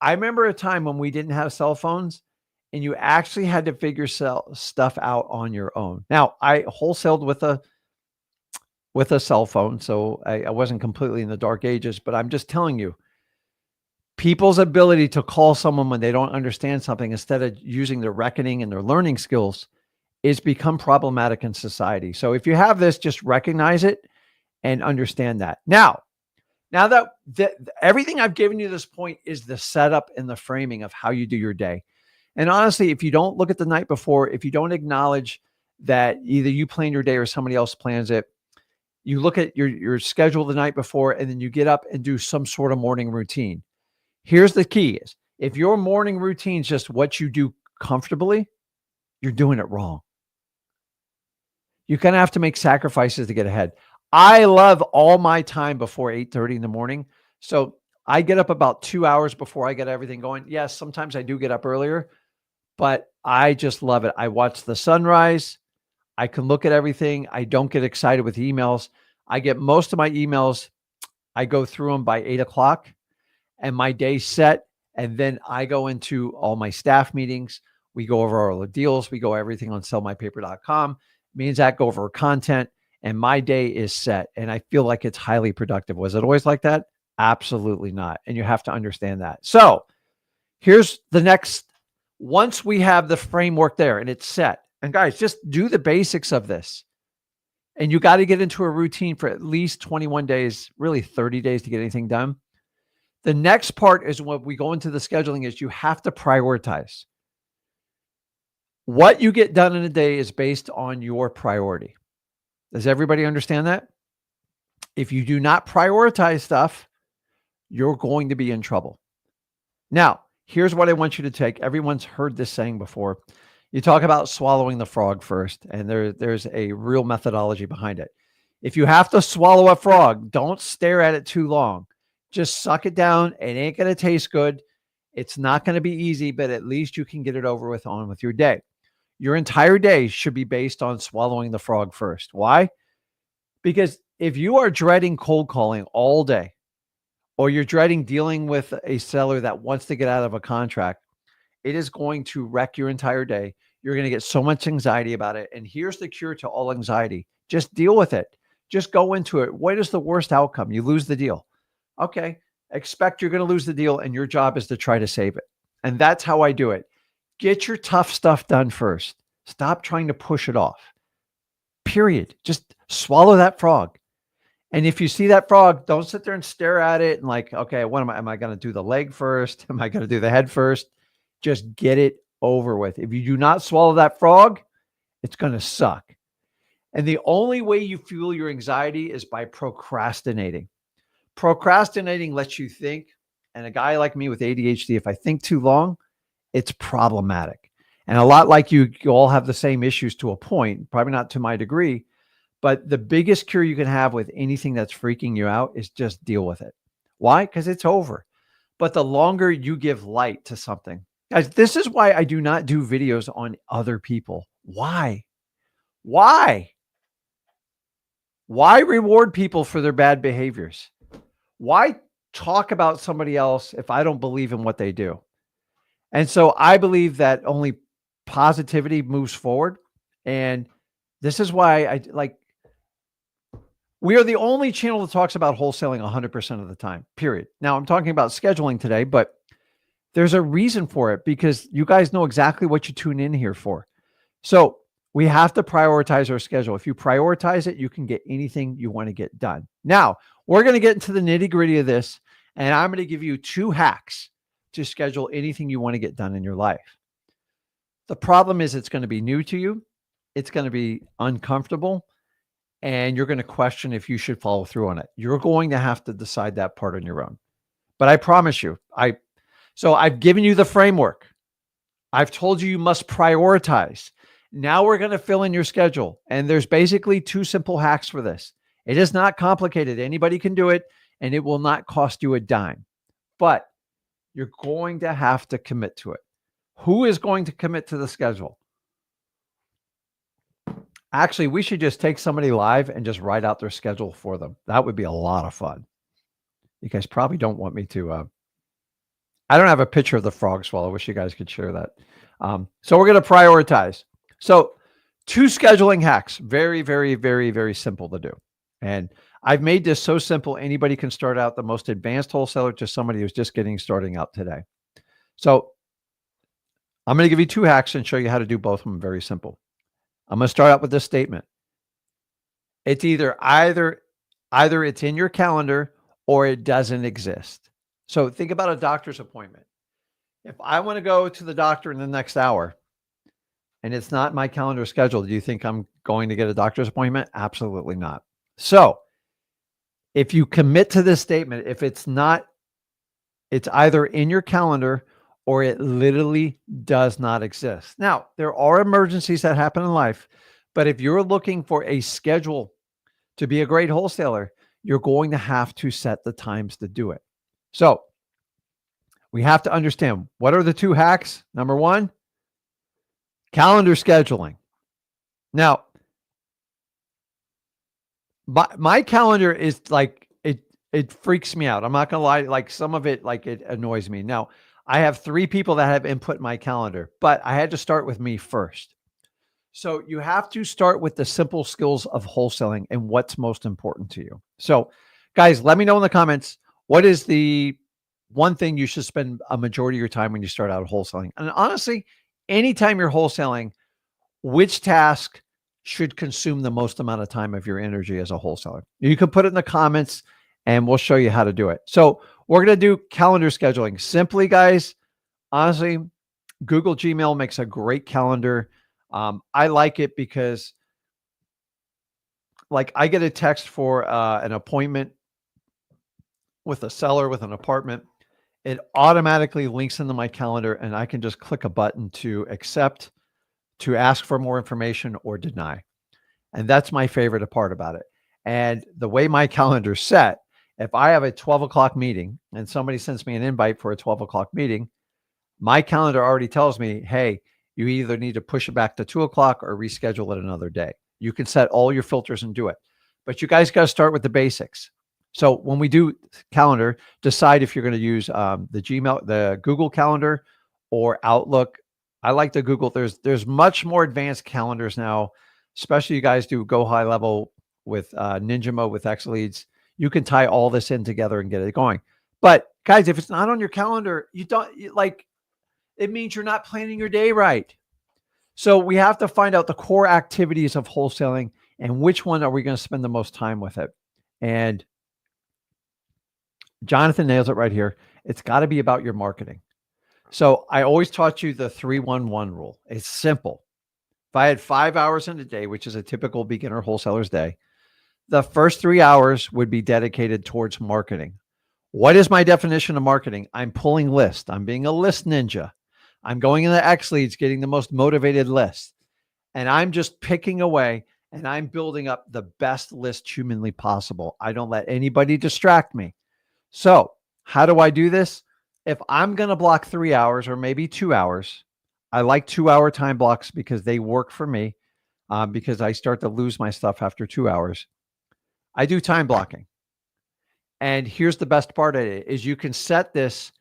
A: I remember a time when we didn't have cell phones and you actually had to figure stuff out on your own. Now, I wholesaled with a cell phone, so I wasn't completely in the dark ages, but I'm just telling you, people's ability to call someone when they don't understand something instead of using their reckoning and their learning skills is become problematic in society. So if you have this, just recognize it and understand that. Now that everything I've given you this point is the setup and the framing of how you do your day. And honestly, if you don't look at the night before, if you don't acknowledge that either you plan your day or somebody else plans it, You look at your schedule the night before, and then you get up and do some sort of morning routine. Here's the key is if your morning routine is just what you do comfortably, you're doing it wrong. You're going to have to make sacrifices to get ahead. I love all my time before 8:30 in the morning. So I get up about 2 hours before I get everything going. Yes, sometimes I do get up earlier, but I just love it. I watch the sunrise. I can look at everything. I don't get excited with emails. I get most of my emails. I go through them by 8 o'clock and my day's set. And then I go into all my staff meetings. We go over all the deals. We go everything on sellmypaper.com. Me and Zach go over content and my day is set. And I feel like it's highly productive. Was it always like that? Absolutely not. And you have to understand that. So here's the next, once we have the framework there and it's set, and guys, just do the basics of this. And you got to get into a routine for at least 21 days, really 30 days to get anything done. The next part is when we go into the scheduling is you have to prioritize. What you get done in a day is based on your priority. Does everybody understand that? If you do not prioritize stuff, you're going to be in trouble. Now, here's what I want you to take. Everyone's heard this saying before. You talk about swallowing the frog first, and there's a real methodology behind it. If you have to swallow a frog, don't stare at it too long. Just suck it down. It ain't going to taste good. It's not going to be easy, but at least you can get it over with on with your day. Your entire day should be based on swallowing the frog first. Why? Because if you are dreading cold calling all day, or you're dreading dealing with a seller that wants to get out of a contract, it is going to wreck your entire day. You're going to get so much anxiety about it. And here's the cure to all anxiety. Just deal with it. Just go into it. What is the worst outcome? You lose the deal. Okay. Expect you're going to lose the deal and your job is to try to save it. And that's how I do it. Get your tough stuff done first. Stop trying to push it off. Period. Just swallow that frog. And if you see that frog, don't sit there and stare at it and like, okay, what am I going to do the leg first? Am I going to do the head first? Just get it over with. If you do not swallow that frog, it's going to suck. And the only way you fuel your anxiety is by procrastinating. Procrastinating lets you think. And a guy like me with ADHD, if I think too long, it's problematic. And a lot like you all have the same issues to a point, probably not to my degree. But the biggest cure you can have with anything that's freaking you out is just deal with it. Why? Because it's over. But the longer you give light to something, guys, this is why I do not do videos on other people. Why? Why reward people for their bad behaviors? Why talk about somebody else if I don't believe in what they do? And so I believe that only positivity moves forward. And this is why I like, we are the only channel that talks about wholesaling 100% of the time, period. Now I'm talking about scheduling today, but there's a reason for it because you guys know exactly what you tune in here for. So we have to prioritize our schedule. If you prioritize it, you can get anything you want to get done. Now we're going to get into the nitty gritty of this, and I'm going to give you 2 hacks to schedule anything you want to get done in your life. The problem is it's going to be new to you. It's going to be uncomfortable. And you're going to question if you should follow through on it. You're going to have to decide that part on your own. But I promise you, so I've given you the framework. I've told you must prioritize. Now we're going to fill in your schedule. And there's basically 2 simple hacks for this. It is not complicated. Anybody can do it, and it will not cost you a dime. But you're going to have to commit to it. Who is going to commit to the schedule? Actually, we should just take somebody live and just write out their schedule for them. That would be a lot of fun. You guys probably don't want me to. I don't have a picture of the frog swallow. I wish you guys could share that. So we're going to prioritize. So 2 scheduling hacks. Very, very, very, very simple to do. And I've made this so simple. Anybody can start out, the most advanced wholesaler to somebody who's just starting out today. So I'm going to give you 2 hacks and show you how to do both of them. Very simple. I'm going to start out with this statement. It's either it's in your calendar or it doesn't exist. So think about a doctor's appointment. If I want to go to the doctor in the next hour and it's not my calendar schedule, do you think I'm going to get a doctor's appointment? Absolutely not. So if you commit to this statement, if it's not, it's either in your calendar or it literally does not exist. Now, there are emergencies that happen in life, but if you're looking for a schedule to be a great wholesaler, you're going to have to set the times to do it. So we have to understand, what are the two hacks? Number one, calendar scheduling. Now, my calendar is like, it freaks me out. I'm not gonna lie. Like some of it, like it annoys me. Now, I have 3 people that have input in my calendar, but I had to start with me first. So you have to start with the simple skills of wholesaling and what's most important to you. So, guys, let me know in the comments, what is the one thing you should spend a majority of your time when you start out wholesaling? And honestly, anytime you're wholesaling, which task should consume the most amount of time of your energy as a wholesaler? You can put it in the comments and we'll show you how to do it. So we're going to do calendar scheduling. Simply, guys, honestly, Google Gmail makes a great calendar. I like it because like I get a text for an appointment with a seller with an apartment. It automatically links into my calendar and I can just click a button to accept, to ask for more information or deny. And that's my favorite part about it. And the way my calendar's set, if I have a 12 o'clock meeting and somebody sends me an invite for a 12 o'clock meeting, my calendar already tells me, hey, you either need to push it back to 2 o'clock or reschedule it another day. You can set all your filters and do it. But you guys got to start with the basics. So when we do calendar, decide if you're going to use the Google Calendar or Outlook. I like the Google. There's much more advanced calendars now, especially you guys do go high level with Ninja Mode with X Leads. You can tie all this in together and get it going. But guys, if it's not on your calendar, it means you're not planning your day right. So we have to find out the core activities of wholesaling and which one are we going to spend the most time with it. And Jonathan nails it right here. It's got to be about your marketing. So I always taught you the 3-1-1 rule. It's simple. If I had 5 hours in a day, which is a typical beginner wholesaler's day, the first 3 hours would be dedicated towards marketing. What is my definition of marketing? I'm pulling lists. I'm being a list ninja. I'm going into X Leads, getting the most motivated list. And I'm just picking away and I'm building up the best list humanly possible. I don't let anybody distract me. So how do I do this? If I'm going to block 3 hours or maybe 2 hours, I like 2-hour time blocks because they work for me because I start to lose my stuff after 2 hours. I do time blocking. And here's the best part of it is you can set this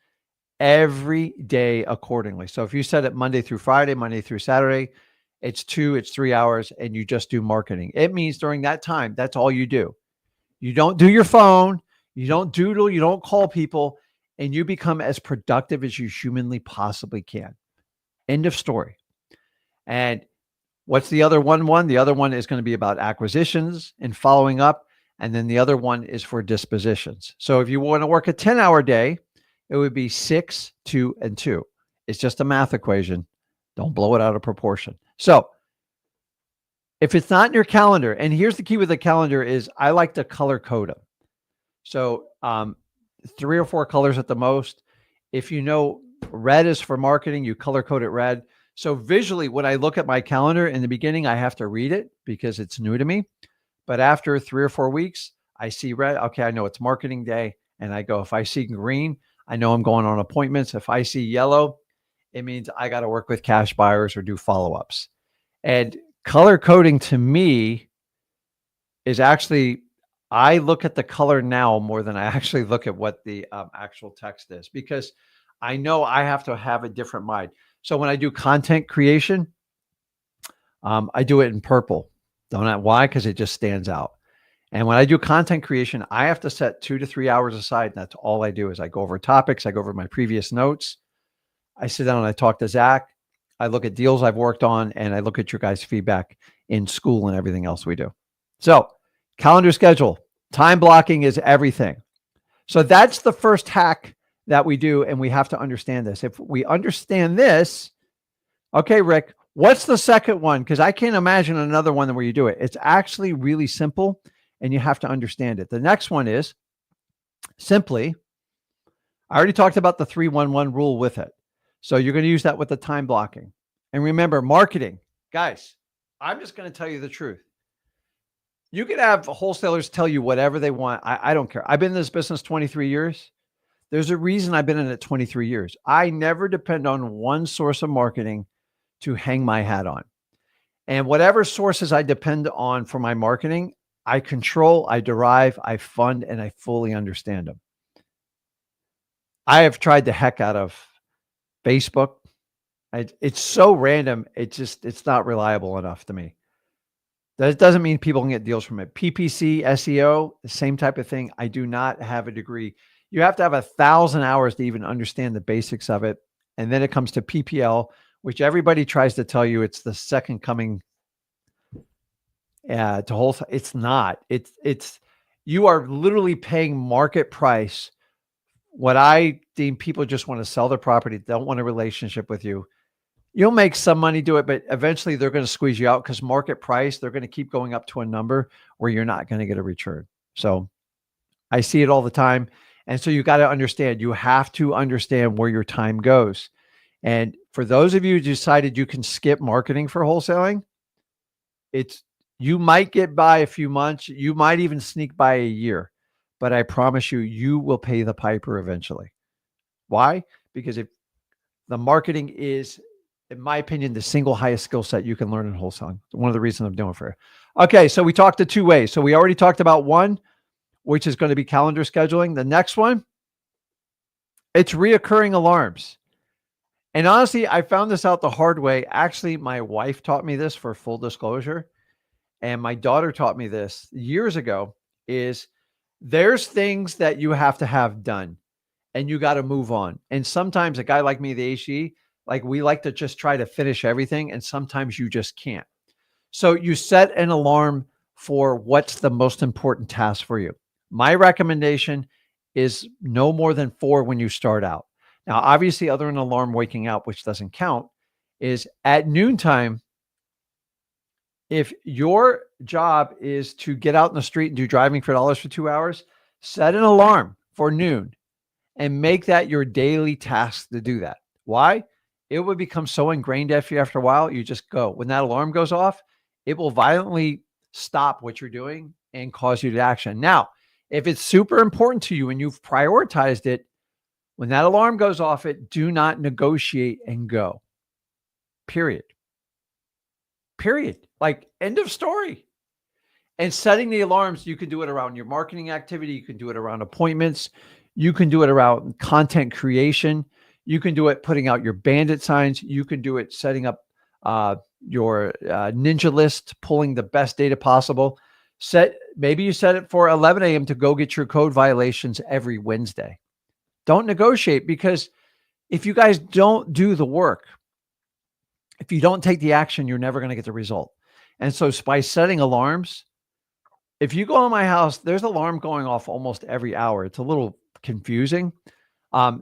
A: every day accordingly. So if you set it Monday through Friday, Monday through Saturday, it's 3 hours and you just do marketing. It means during that time, that's all you do. You don't do your phone, you don't doodle, you don't call people, and you become as productive as you humanly possibly can. End of story. And what's the other one? The other one is going to be about acquisitions and following up. And then the other one is for dispositions. So if you want to work a 10-hour day, it would be 6, 2, and 2. It's just a math equation. Don't blow it out of proportion. So if it's not in your calendar, and here's the key with the calendar is I like to color code them. So 3 or 4 colors at the most. If you know red is for marketing, you color code it red. So visually, when I look at my calendar in the beginning, I have to read it because it's new to me. But after 3 or 4 weeks, I see red. Okay, I know it's marketing day. And I go, if I see green, I know I'm going on appointments. If I see yellow, it means I got to work with cash buyers or do follow-ups. And color coding to me is actually, I look at the color now more than I actually look at what the actual text is because I know I have to have a different mind. So when I do content creation, I do it in purple. Don't know why, because it just stands out. And when I do content creation, I have to set 2 to 3 hours aside. And that's all I do is I go over topics. I go over my previous notes. I sit down and I talk to Zach. I look at deals I've worked on and I look at your guys' feedback in school and everything else we do. So calendar schedule, time blocking is everything. So that's the first hack that we do. And we have to understand this. If we understand this, okay, Rick, what's the second one? Because I can't imagine another one where you do it. It's actually really simple. and you have to understand it. The next one is simply, I already talked about the 3-1-1 rule with it. So you're going to use that with the time blocking. And remember, marketing, guys, I'm just going to tell you the truth. You can have wholesalers tell you whatever they want. I don't care. I've been in this business 23 years. There's a reason I've been in it 23 years. I never depend on one source of marketing to hang my hat on. And whatever sources I depend on for my marketing, I control, I derive, I fund, and I fully understand them. I have tried the heck out of Facebook. It's so random. It's not reliable enough to me. That doesn't mean people can get deals from it. PPC, SEO, the same type of thing. I do not have a degree. You have to have 1,000 hours to even understand the basics of it. And then it comes to PPL, which everybody tries to tell you it's the second coming to wholesale. It's not. It's you are literally paying market price. What I deem people just want to sell their property, don't want a relationship with you. You'll make some money do it, but eventually they're going to squeeze you out because market price, they're going to keep going up to a number where you're not going to get a return. So I see it all the time. And so you got to understand, you have to understand where your time goes. And for those of you who decided you can skip marketing for wholesaling, you might get by a few months. You might even sneak by a year, but I promise you, you will pay the piper eventually. Why? Because if the marketing is, in my opinion, the single highest skill set you can learn in wholesaling. One of the reasons I'm doing it for you. Okay, so we talked the two ways. So we already talked about one, which is going to be calendar scheduling. The next one, it's reoccurring alarms. And honestly, I found this out the hard way. Actually, my wife taught me this, for full disclosure, and my daughter taught me this years ago, is there's things that you have to have done and you got to move on. And sometimes a guy like me, the HE, like we like to just try to finish everything. And sometimes you just can't. So you set an alarm for what's the most important task for you. My recommendation is no more than 4 when you start out. Now, obviously, other than alarm waking up, which doesn't count, is at noontime. If your job is to get out in the street and do driving for dollars for 2 hours, set an alarm for noon and make that your daily task to do that. Why? It would become so ingrained after a while, you just go. When that alarm goes off, it will violently stop what you're doing and cause you to action. Now, if it's super important to you and you've prioritized it, when that alarm goes off, do not negotiate and go. Period. Like, end of story. And setting the alarms, you can do it around your marketing activity. You can do it around appointments. You can do it around content creation. You can do it putting out your bandit signs. You can do it setting up your ninja list, pulling the best data possible. Maybe you set it for 11 a.m. to go get your code violations every Wednesday. Don't negotiate, because if you guys don't do the work, if you don't take the action, you're never going to get the result. And so by setting alarms, if you go in my house, there's an alarm going off almost every hour. It's a little confusing.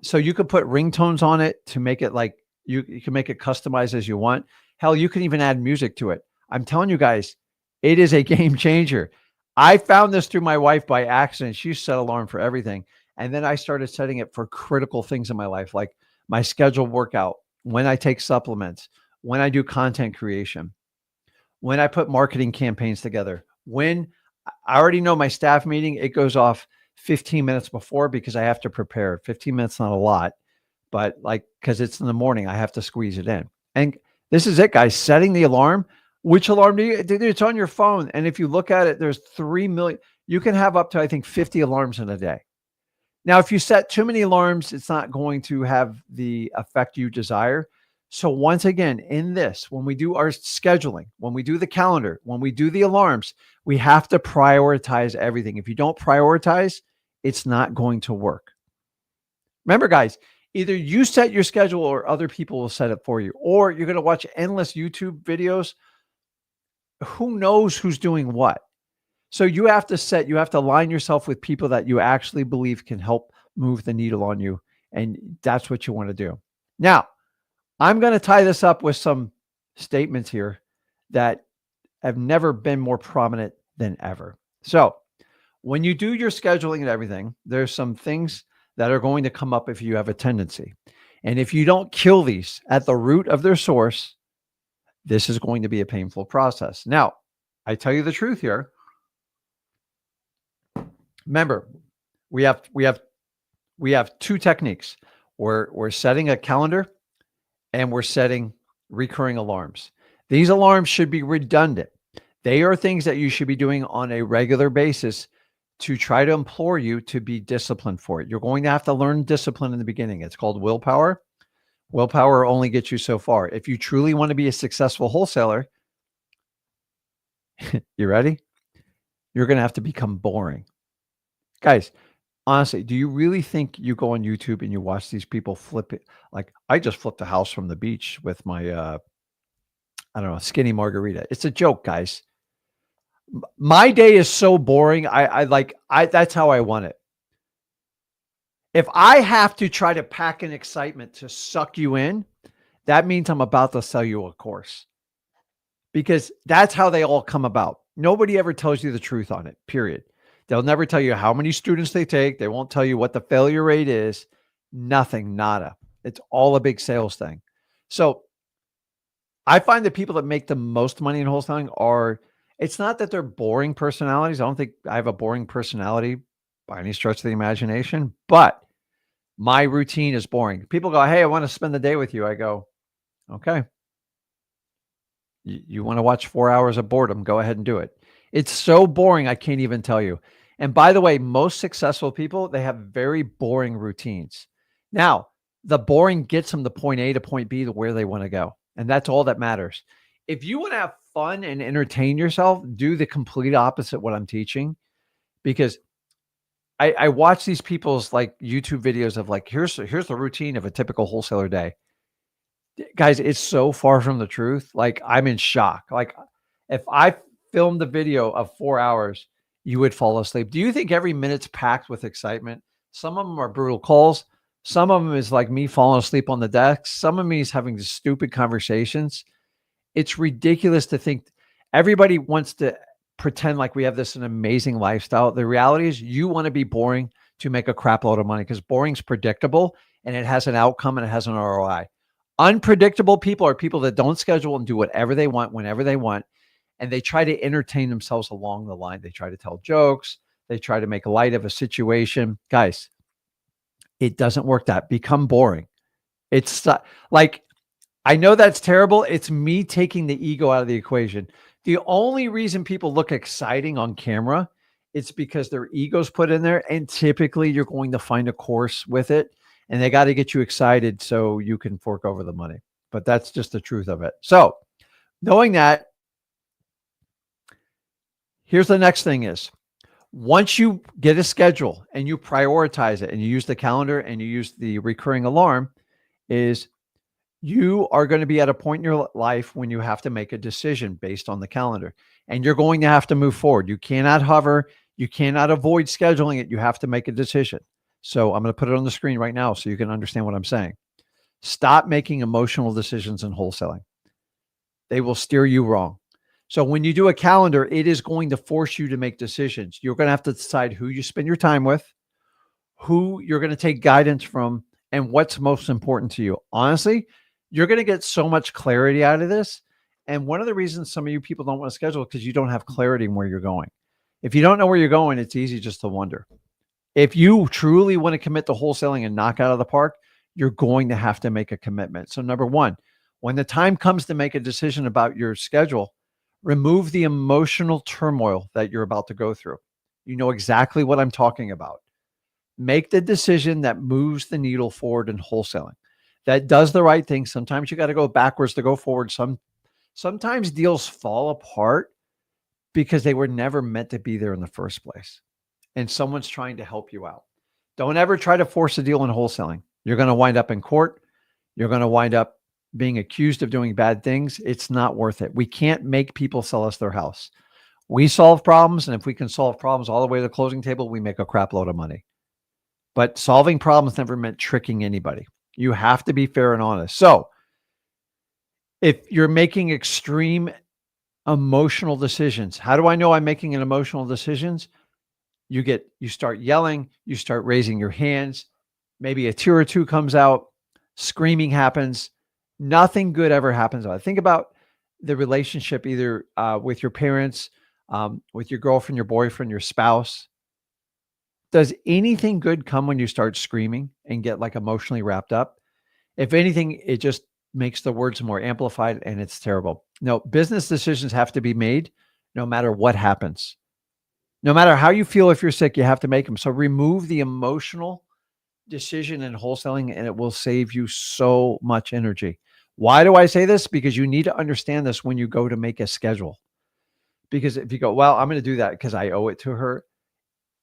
A: So you could put ringtones on it to make it like you can make it customized as you want. Hell, you can even add music to it. I'm telling you guys, it is a game changer. I found this through my wife by accident. She set alarm for everything. And then I started setting it for critical things in my life, like my scheduled workout, when I take supplements, when I do content creation, when I put marketing campaigns together, when I already know my staff meeting, it goes off 15 minutes before because I have to prepare. 15 minutes, not a lot, but like, because it's in the morning, I have to squeeze it in. And this is it, guys, setting the alarm. Which alarm do you? It's on your phone. And if you look at it, there's 3 million. You can have up to, I think, 50 alarms in a day. Now, if you set too many alarms, it's not going to have the effect you desire. So once again, in this, when we do our scheduling, when we do the calendar, when we do the alarms, we have to prioritize everything. If you don't prioritize, it's not going to work. Remember, guys, either you set your schedule or other people will set it for you, or you're going to watch endless YouTube videos. Who knows who's doing what? So you have to align yourself with people that you actually believe can help move the needle on you. And that's what you want to do. Now, I'm going to tie this up with some statements here that have never been more prominent than ever. So when you do your scheduling and everything, there's some things that are going to come up if you have a tendency. And if you don't kill these at the root of their source, this is going to be a painful process. Now, I tell you the truth here. Remember, we have two techniques. We're setting a calendar and we're setting recurring alarms. These alarms should be redundant. They are things that you should be doing on a regular basis to try to implore you to be disciplined for it. You're going to have to learn discipline in the beginning. It's called willpower. Willpower only gets you so far. If you truly want to be a successful wholesaler, you ready? You're going to have to become boring. Guys, honestly, do you really think you go on YouTube and you watch these people flip it? Like, I just flipped a house from the beach with my, I don't know, skinny margarita. It's a joke, guys. My day is so boring. That's how I want it. If I have to try to pack an excitement to suck you in, that means I'm about to sell you a course, because that's how they all come about. Nobody ever tells you the truth on it, period. They'll never tell you how many students they take. They won't tell you what the failure rate is. Nothing, nada. It's all a big sales thing. So I find the people that make the most money in wholesaling it's not that they're boring personalities. I don't think I have a boring personality by any stretch of the imagination, but my routine is boring. People go, hey, I want to spend the day with you. I go, okay. You want to watch 4 hours of boredom? Go ahead and do it. It's so boring, I can't even tell you. And by the way, most successful people, they have very boring routines. Now, the boring gets them to point A to point B to where they want to go. And that's all that matters. If you want to have fun and entertain yourself, do the complete opposite what I'm teaching. Because I watch these people's like YouTube videos of like, here's the routine of a typical wholesaler day. Guys, it's so far from the truth. Like, I'm in shock. Like, if I filmed the video of 4 hours, you would fall asleep. Do you think every minute's packed with excitement? Some of them are brutal calls. Some of them is like me falling asleep on the desk. Some of me is having stupid conversations. It's ridiculous to think everybody wants to pretend like we have this an amazing lifestyle. The reality is you want to be boring to make a crap load of money, because boring's predictable and it has an outcome and it has an ROI. Unpredictable people are people that don't schedule and do whatever they want, whenever they want. And they try to entertain themselves along the line. They try to tell jokes. They try to make light of a situation. Guys, it doesn't work that. Become boring. It's like, I know that's terrible. It's me taking the ego out of the equation. The only reason people look exciting on camera, it's because their ego's put in there. And typically you're going to find a course with it. And they got to get you excited so you can fork over the money. But that's just the truth of it. So knowing that, here's the next thing is, once you get a schedule and you prioritize it and you use the calendar and you use the recurring alarm, is you are going to be at a point in your life when you have to make a decision based on the calendar, and you're going to have to move forward. You cannot hover. You cannot avoid scheduling it. You have to make a decision. So I'm going to put it on the screen right now so you can understand what I'm saying. Stop making emotional decisions in wholesaling. They will steer you wrong. So when you do a calendar, it is going to force you to make decisions. You're going to have to decide who you spend your time with, who you're going to take guidance from, and what's most important to you. Honestly, you're going to get so much clarity out of this. And one of the reasons some of you people don't want to schedule is because you don't have clarity in where you're going. If you don't know where you're going, it's easy just to wonder. If you truly want to commit to wholesaling and knock out of the park, you're going to have to make a commitment. So number one, when the time comes to make a decision about your schedule, remove the emotional turmoil that you're about to go through. You know exactly what I'm talking about. Make the decision that moves the needle forward in wholesaling, that does the right thing. Sometimes you got to go backwards to go forward. Sometimes deals fall apart because they were never meant to be there in the first place. And someone's trying to help you out. Don't ever try to force a deal in wholesaling. You're going to wind up in court. You're going to wind up being accused of doing bad things. It's not worth it. We can't make people sell us their house. We solve problems. And if we can solve problems all the way to the closing table, we make a crap load of money. But solving problems never meant tricking anybody. You have to be fair and honest. So if you're making extreme Emotional decisions. How do I know I'm making an emotional decisions? You start yelling, you start raising your hands, maybe a tear or two comes out, screaming happens. Nothing good ever happens. Think about the relationship either with your parents, with your girlfriend, your boyfriend, your spouse. Does anything good come when you start screaming and get like emotionally wrapped up? If anything, it just makes the words more amplified and it's terrible. No, business decisions have to be made no matter what happens. No matter how you feel, if you're sick, you have to make them. So remove the emotional decision in wholesaling and it will save you so much energy. Why do I say this? Because you need to understand this when you go to make a schedule. Because if you go, well, I'm going to do that because I owe it to her.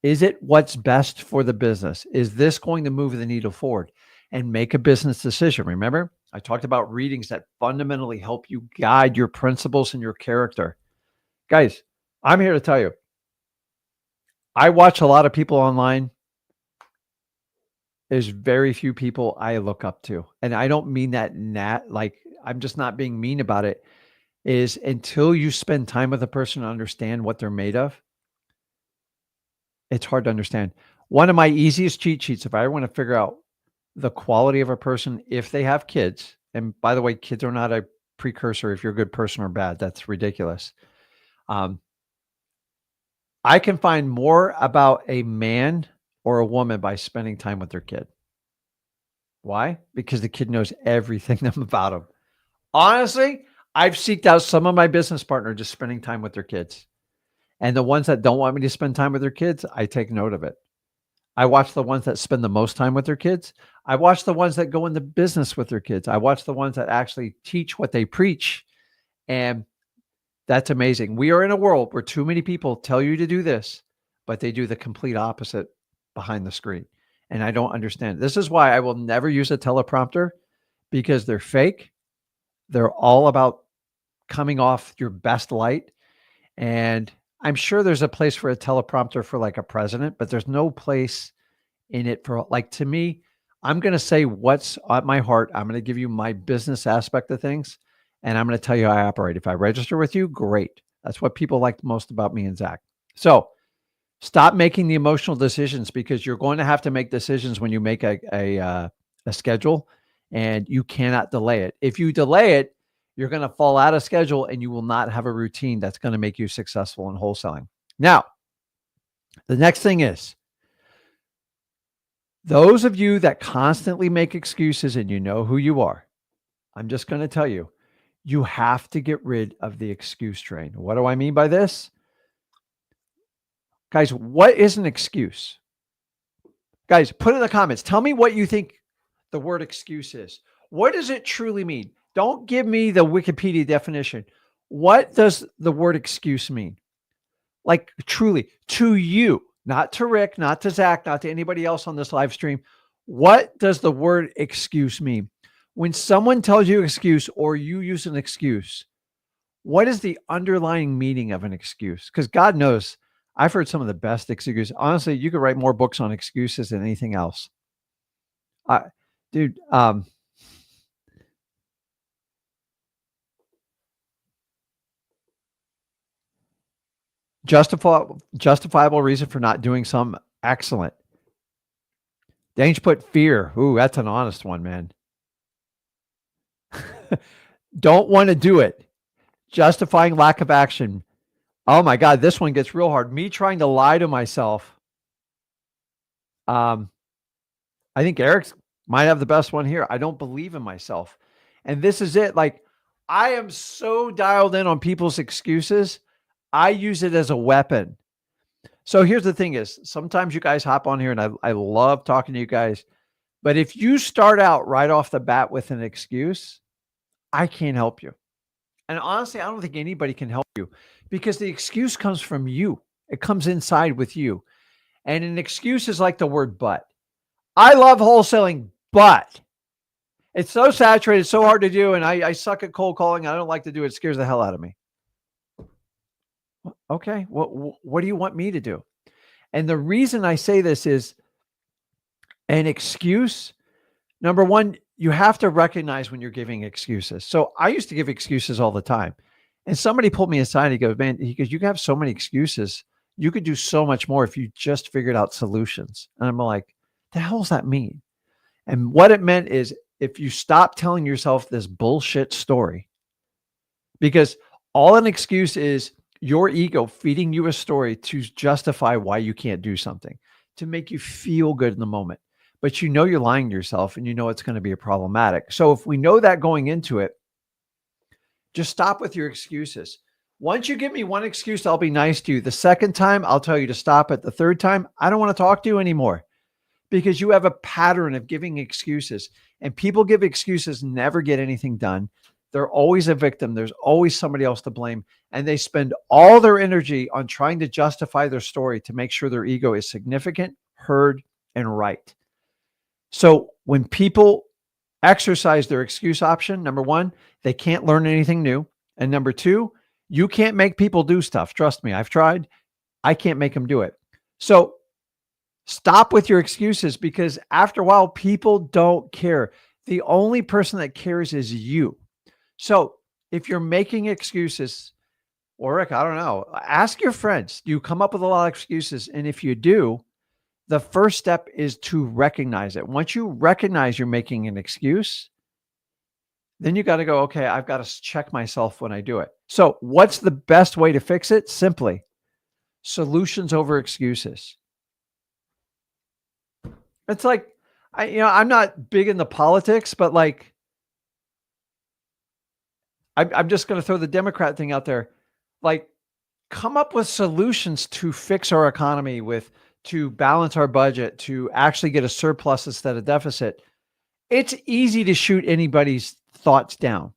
A: Is it what's best for the business? Is this going to move the needle forward? And make a business decision. Remember, I talked about readings that fundamentally help you guide your principles and your character. Guys, I'm here to tell you, I watch a lot of people online. There's very few people I look up to. And I don't mean that like I'm just not being mean about it. Is until you spend time with a person and understand what they're made of, it's hard to understand. One of my easiest cheat sheets, if I ever want to figure out the quality of a person, if they have kids, and by the way, kids are not a precursor if you're a good person or bad. That's ridiculous. Um, I can find more about a man or a woman by spending time with their kid. Why? Because the kid knows everything about them. Honestly, I've seeked out some of my business partners just spending time with their kids. And the ones that don't want me to spend time with their kids, I take note of it. I watch the ones that spend the most time with their kids. I watch the ones that go into business with their kids. I watch the ones that actually teach what they preach. And that's amazing. We are in a world where too many people tell you to do this, but they do the complete opposite behind the screen. And I don't understand. This is why I will never use a teleprompter because they're fake. They're all about coming off your best light. And I'm sure there's a place for a teleprompter for like a president, but there's no place in it for like, to me, I'm going to say what's at my heart. I'm going to give you my business aspect of things. And I'm going to tell you how I operate. If I register with you, great. That's what people like most about me and Zach. So stop making the emotional decisions because you're going to have to make decisions when you make a schedule and you cannot delay it. If you delay it, you're going to fall out of schedule and you will not have a routine that's going to make you successful in wholesaling. Now, the next thing is those of you that constantly make excuses and you know who you are, I'm just going to tell you, you have to get rid of the excuse train. What do I mean by this? Guys, what is an excuse? Guys, put in the comments. Tell me what you think the word excuse is. What does it truly mean? Don't give me the Wikipedia definition. What does the word excuse mean? Like truly to you, not to Rick, not to Zach, not to anybody else on this live stream. What does the word excuse mean? When someone tells you excuse or you use an excuse, what is the underlying meaning of an excuse? Because God knows I've heard some of the best excuses. Honestly, you could write more books on excuses than anything else. Dude, justifiable reason for not doing some excellent. Dange put fear. Ooh, that's an honest one, man. Don't want to do it. Justifying lack of action. Oh my God, this one gets real hard. Me trying to lie to myself. I think Eric's might have the best one here. I don't believe in myself. And this is it. Like, I am so dialed in on people's excuses. I use it as a weapon. So here's the thing is sometimes you guys hop on here and I love talking to you guys. But if you start out right off the bat with an excuse, I can't help you. And honestly, I don't think anybody can help you because the excuse comes from you. It comes inside with you. And an excuse is like the word but. I love wholesaling, but it's so saturated, so hard to do. And I suck at cold calling. I don't like to do it. It scares the hell out of me. Okay. What do you want me to do? And the reason I say this is an excuse. Number one, you have to recognize when you're giving excuses. So I used to give excuses all the time. And somebody pulled me aside. He goes, man, he goes, you have so many excuses. You could do so much more if you just figured out solutions. And I'm like, the hell does that mean? And what it meant is if you stop telling yourself this bullshit story, because all an excuse is your ego feeding you a story to justify why you can't do something, to make you feel good in the moment. But you know you're lying to yourself and you know it's going to be problematic. So if we know that going into it, just stop with your excuses. Once you give me one excuse, I'll be nice to you. The second time, I'll tell you to stop it. The third time, I don't want to talk to you anymore because you have a pattern of giving excuses, and people give excuses, never get anything done. They're always a victim. There's always somebody else to blame. And they spend all their energy on trying to justify their story to make sure their ego is significant, heard, and right. So when people exercise their excuse option, number one, they can't learn anything new. And number two, you can't make people do stuff. Trust me, I've tried. I can't make them do it. So stop with your excuses, because after a while, people don't care. The only person that cares is you. So if you're making excuses, or Rick, I don't know, ask your friends. Do you come up with a lot of excuses? And if you do, the first step is to recognize it. Once you recognize you're making an excuse, then you got to go, okay, I've got to check myself when I do it. So what's the best way to fix it? Simply solutions over excuses. It's like, I'm not big into politics, but like, I'm just going to throw the Democrat thing out there. Like, come up with solutions to fix our economy, to balance our budget, to actually get a surplus instead of deficit. It's easy to shoot anybody's thoughts down.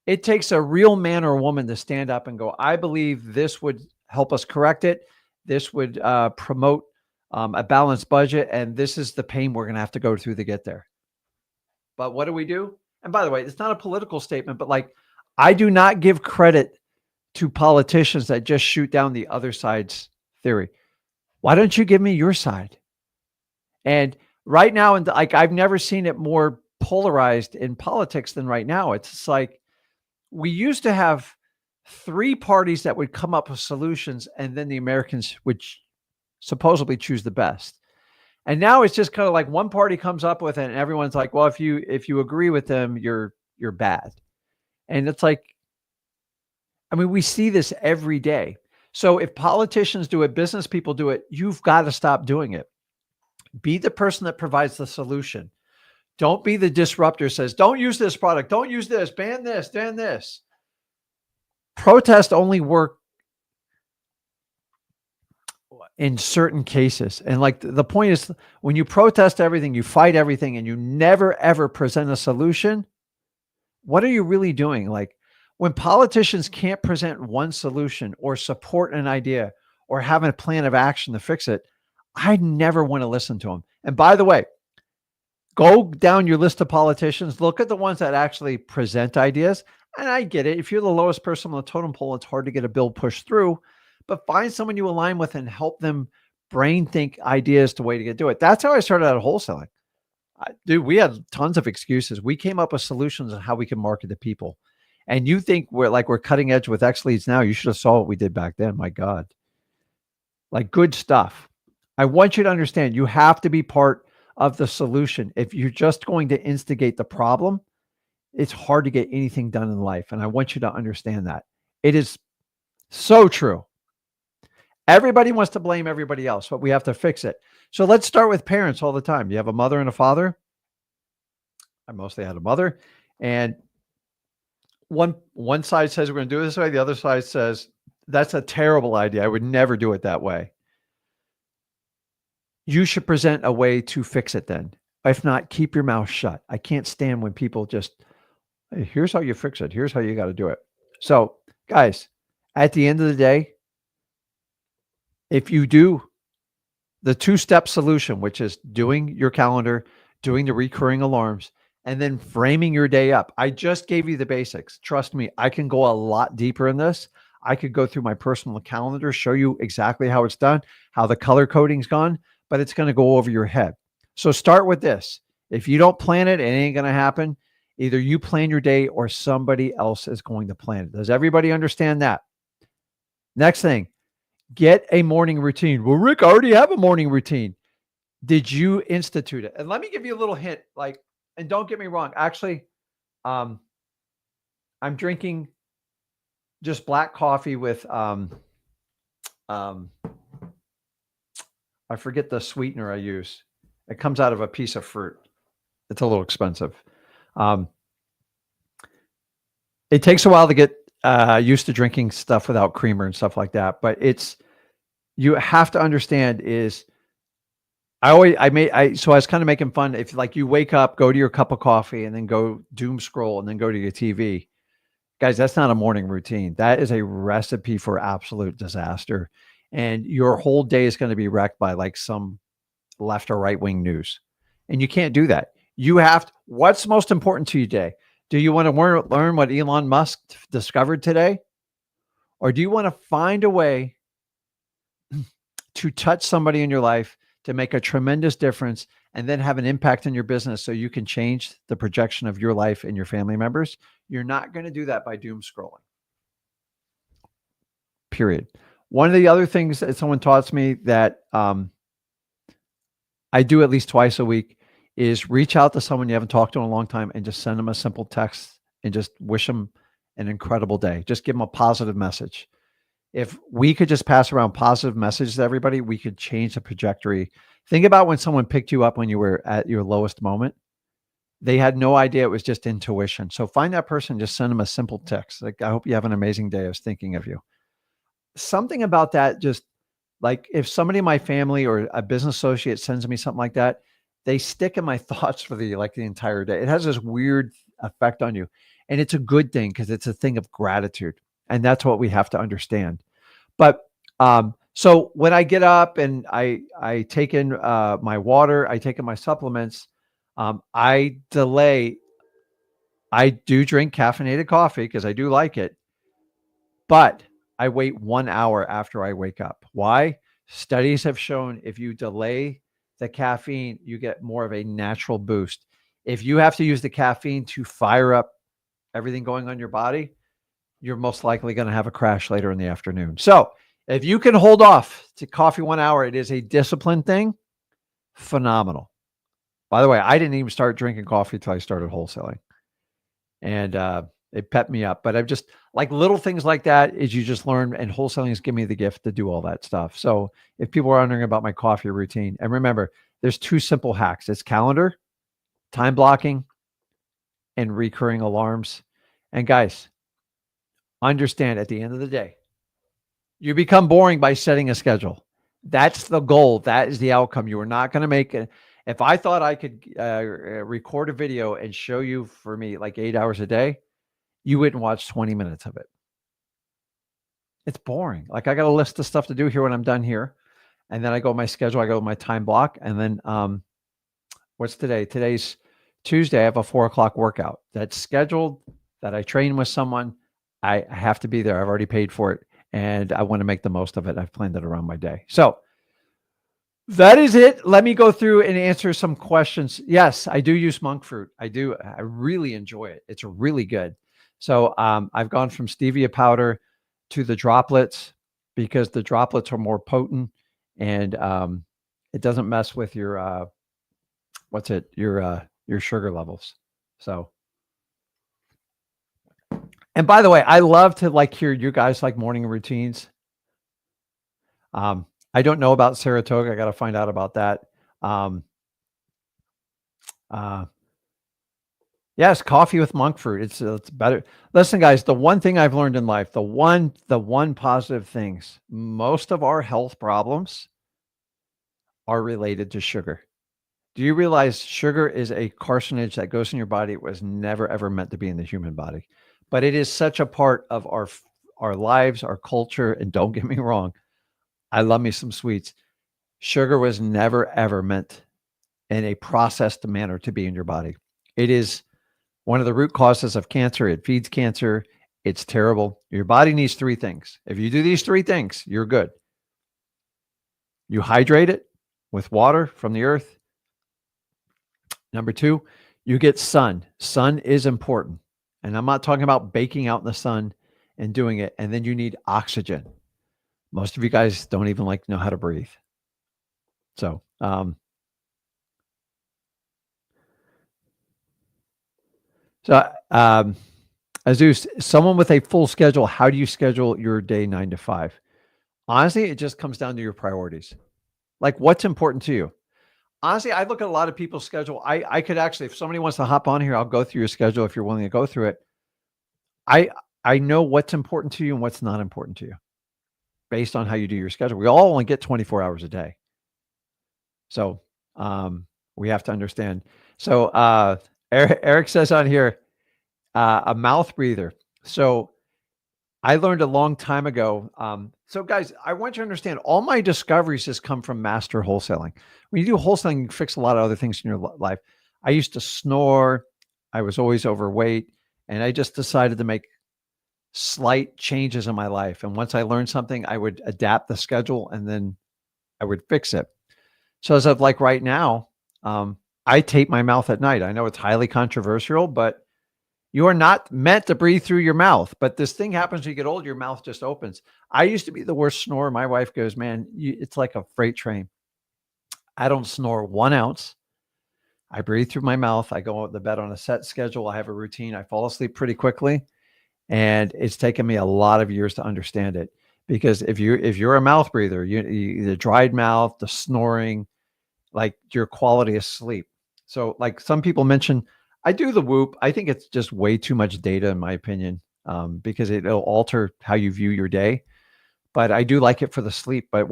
A: It takes a real man or woman to stand up and go, I believe this would help us correct it. This would promote a balanced budget. And this is the pain we're going to have to go through to get there. But what do we do? And by the way, it's not a political statement, but like, I do not give credit to politicians that just shoot down the other side's theory. Why don't you give me your side? And right now, and like, I've never seen it more polarized in politics than right now. It's like, we used to have three parties that would come up with solutions, and then the Americans would supposedly choose the best. And now it's just kind of like one party comes up with it and everyone's like, well, if you agree with them, you're bad. And it's like, I mean, we see this every day. So if politicians do it, business people do it, you've got to stop doing it. Be the person that provides the solution. Don't be the disruptor, says, don't use this product, don't use this, ban this. Protest only work in certain cases. And like the point is, when you protest everything, you fight everything, and you never, ever present a solution, what are you really doing? Like, when politicians can't present one solution or support an idea or have a plan of action to fix it, I never want to listen to them. And by the way, go down your list of politicians, look at the ones that actually present ideas. And I get it. If you're the lowest person on the totem pole, it's hard to get a bill pushed through, but find someone you align with and help them brain think ideas to way to do it. That's how I started out wholesaling. Dude, we had tons of excuses. We came up with solutions on how we can market to people. And you think we're cutting edge with X leads now. You should have saw what we did back then. My God. Like, good stuff. I want you to understand, you have to be part of the solution. If you're just going to instigate the problem, it's hard to get anything done in life. And I want you to understand that. It is so true. Everybody wants to blame everybody else, but we have to fix it. So let's start with parents all the time. You have a mother and a father. I mostly had a mother. And one side says we're going to do it this way. The other side says, that's a terrible idea. I would never do it that way. You should present a way to fix it then. If not, keep your mouth shut. I can't stand when people just, hey, here's how you fix it. Here's how you got to do it. So guys, at the end of the day, if you do the two-step solution, which is doing your calendar, doing the recurring alarms, and then framing your day up. I just gave you the basics. Trust me, I can go a lot deeper in this. I could go through my personal calendar, show you exactly how it's done, how the color coding's gone, but it's going to go over your head. So start with this. If you don't plan it, it ain't going to happen. Either you plan your day or somebody else is going to plan it. Does everybody understand that? Next thing, get a morning routine. Well, Rick, I already have a morning routine. Did you institute it? And let me give you a little hint. And don't get me wrong. Actually, I'm drinking just black coffee with I forget the sweetener I use. It comes out of a piece of fruit. It's a little expensive. It takes a while to get used to drinking stuff without creamer and stuff like that. But you have to understand is so I was kind of making fun. If like you wake up, go to your cup of coffee and then go doom scroll and then go to your TV. Guys, that's not a morning routine. That is a recipe for absolute disaster. And your whole day is going to be wrecked by like some left or right wing news. And you can't do that. What's most important to you today? Do you want to learn what Elon Musk discovered today? Or do you want to find a way to touch somebody in your life to make a tremendous difference and then have an impact in your business so you can change the projection of your life and your family members? You're not going to do that by doom scrolling. Period. One of the other things that someone taught me that I do at least twice a week is reach out to someone you haven't talked to in a long time and just send them a simple text and just wish them an incredible day. Just give them a positive message. If we could just pass around positive messages to everybody, we could change the trajectory. Think about when someone picked you up when you were at your lowest moment. They had no idea it was just intuition. So find that person, just send them a simple text. Like, I hope you have an amazing day. I was thinking of you. Something about that, just like if somebody in my family or a business associate sends me something like that, they stick in my thoughts for the entire day. It has this weird effect on you. And it's a good thing because it's a thing of gratitude. And that's what we have to understand. But so when I get up and I take in my water, I take in my supplements, I do drink caffeinated coffee because I do like it, but I wait 1 hour after I wake up. Why? Studies have shown if you delay the caffeine, you get more of a natural boost. If you have to use the caffeine to fire up everything going on your body, you're most likely going to have a crash later in the afternoon. So if you can hold off to coffee 1 hour, it is a discipline thing. Phenomenal. By the way, I didn't even start drinking coffee until I started wholesaling. And it pepped me up. But I've just like little things like that is you just learn, and wholesaling has given me the gift to do all that stuff. So if people are wondering about my coffee routine, and remember, there's 2 simple hacks. It's calendar, time blocking, and recurring alarms. And guys, understand at the end of the day, you become boring by setting a schedule. That's the goal. That is the outcome. You are not going to make it. If I thought I could record a video and show you for me like 8 hours a day, you wouldn't watch 20 minutes of it. It's boring. Like I got a list of stuff to do here when I'm done here. And then I go my schedule, I go my time block. And then what's today? Today's Tuesday. I have a 4:00 workout that's scheduled that I train with someone. I have to be there. I've already paid for it. And I want to make the most of it. I've planned it around my day. So that is it. Let me go through and answer some questions. Yes, I do use monk fruit. I do. I really enjoy it. It's really good. So I've gone from stevia powder to the droplets because the droplets are more potent and it doesn't mess with your your sugar levels. So, and by the way, I love to hear you guys like morning routines. I don't know about Saratoga. I got to find out about that. Yes, coffee with monk fruit. It's better. Listen, guys, the one thing I've learned in life, the one positive things, most of our health problems are related to sugar. Do you realize sugar is a carcinogen that goes in your body? It was never, ever meant to be in the human body, but it is such a part of our lives, our culture. And don't get me wrong, I love me some sweets. Sugar was never, ever meant in a processed manner to be in your body. It is one of the root causes of cancer. It feeds cancer. It's terrible. Your body needs 3 things. If you do these 3 things, you're good. You hydrate it with water from the earth. Number 2, You get sun. Sun is important. And I'm not talking about baking out in the sun and doing it. And then you need oxygen. Most of you guys don't even like know how to breathe. So, Azus, someone with a full schedule, how do you schedule your day 9 to 5? Honestly, it just comes down to your priorities. Like what's important to you. Honestly, I look at a lot of people's schedule. I could actually, if somebody wants to hop on here, I'll go through your schedule if you're willing to go through it. I I know what's important to you and what's not important to you based on how you do your schedule. We all only get 24 hours a day. So we have to understand. So Eric says on here, a mouth breather. So I learned a long time ago. So guys, I want you to understand all my discoveries has come from master wholesaling. When you do wholesaling, you fix a lot of other things in your life. I used to snore. I was always overweight. And I just decided to make slight changes in my life. And once I learned something, I would adapt the schedule and then I would fix it. So as of like right now, I tape my mouth at night. I know it's highly controversial, but you are not meant to breathe through your mouth. But this thing happens when you get old, your mouth just opens. I used to be the worst snorer. My wife goes, man, it's like a freight train. I don't snore 1 ounce. I breathe through my mouth. I go to bed on a set schedule. I have a routine. I fall asleep pretty quickly. And it's taken me a lot of years to understand it. Because if you're a mouth breather, you the dried mouth, the snoring, like your quality of sleep. So like some people mention, I do the Whoop. I think it's just way too much data in my opinion, because it'll alter how you view your day. But I do like it for the sleep. But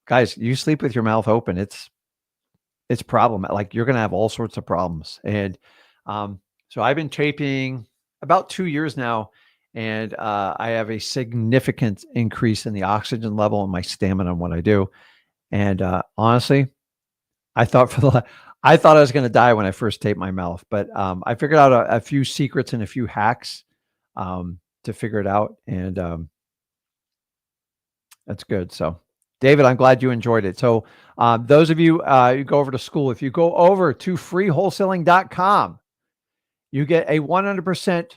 A: guys, you sleep with your mouth open, it's problem. Like you're going to have all sorts of problems. And so I've been taping about 2 years now. And I have a significant increase in the oxygen level and my stamina on what I do. And honestly, I thought I was going to die when I first taped my mouth, but I figured out a few secrets and a few hacks to figure it out, and that's good. So, David, I'm glad you enjoyed it. So, those of you you go over to school, if you go over to freewholesaling.com, you get a 100%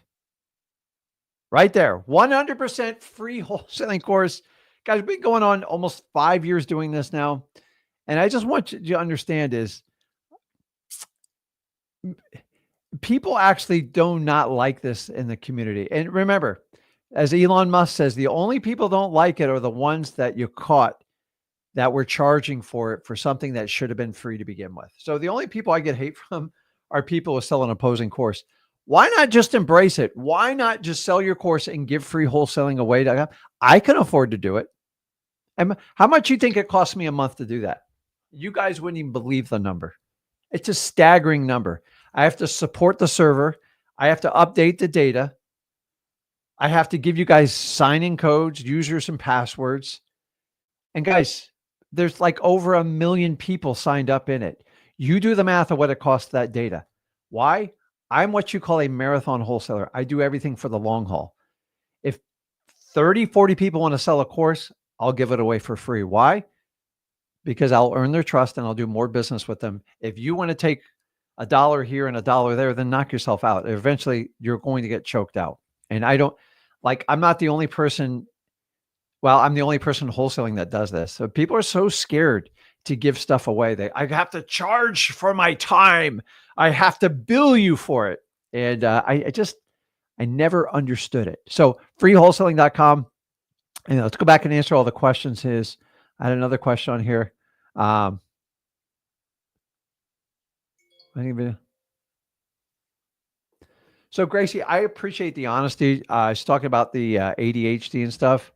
A: right there, 100% free wholesaling course. Guys, we've been going on almost 5 years doing this now. And I just want you to understand is people actually do not like this in the community. And remember, as Elon Musk says, the only people don't like it are the ones that you caught that were charging for it for something that should have been free to begin with. So the only people I get hate from are people who sell an opposing course. Why not just embrace it? Why not just sell your course and give free wholesaling away? I can afford to do it. And how much you think it costs me a month to do that? You guys wouldn't even believe the number. It's a staggering number. I have to support the server. I have to update the data. I have to give you guys sign-in codes, users and passwords. And guys, there's like over 1 million people signed up in it. You do the math of what it costs that data. Why? I'm what you call a marathon wholesaler. I do everything for the long haul. If 30, 40 people want to sell a course, I'll give it away for free. Why? Because I'll earn their trust and I'll do more business with them. If you want to take $1 here and $1 there, then knock yourself out. Eventually, you're going to get choked out. And I'm not the only person. Well, I'm the only person wholesaling that does this. So people are so scared to give stuff away. I have to charge for my time. I have to bill you for it. And I never understood it. So freewholesaling.com. And let's go back and answer all the questions. I had another question on here. So Gracie, I appreciate the honesty. She's talking about the ADHD and stuff.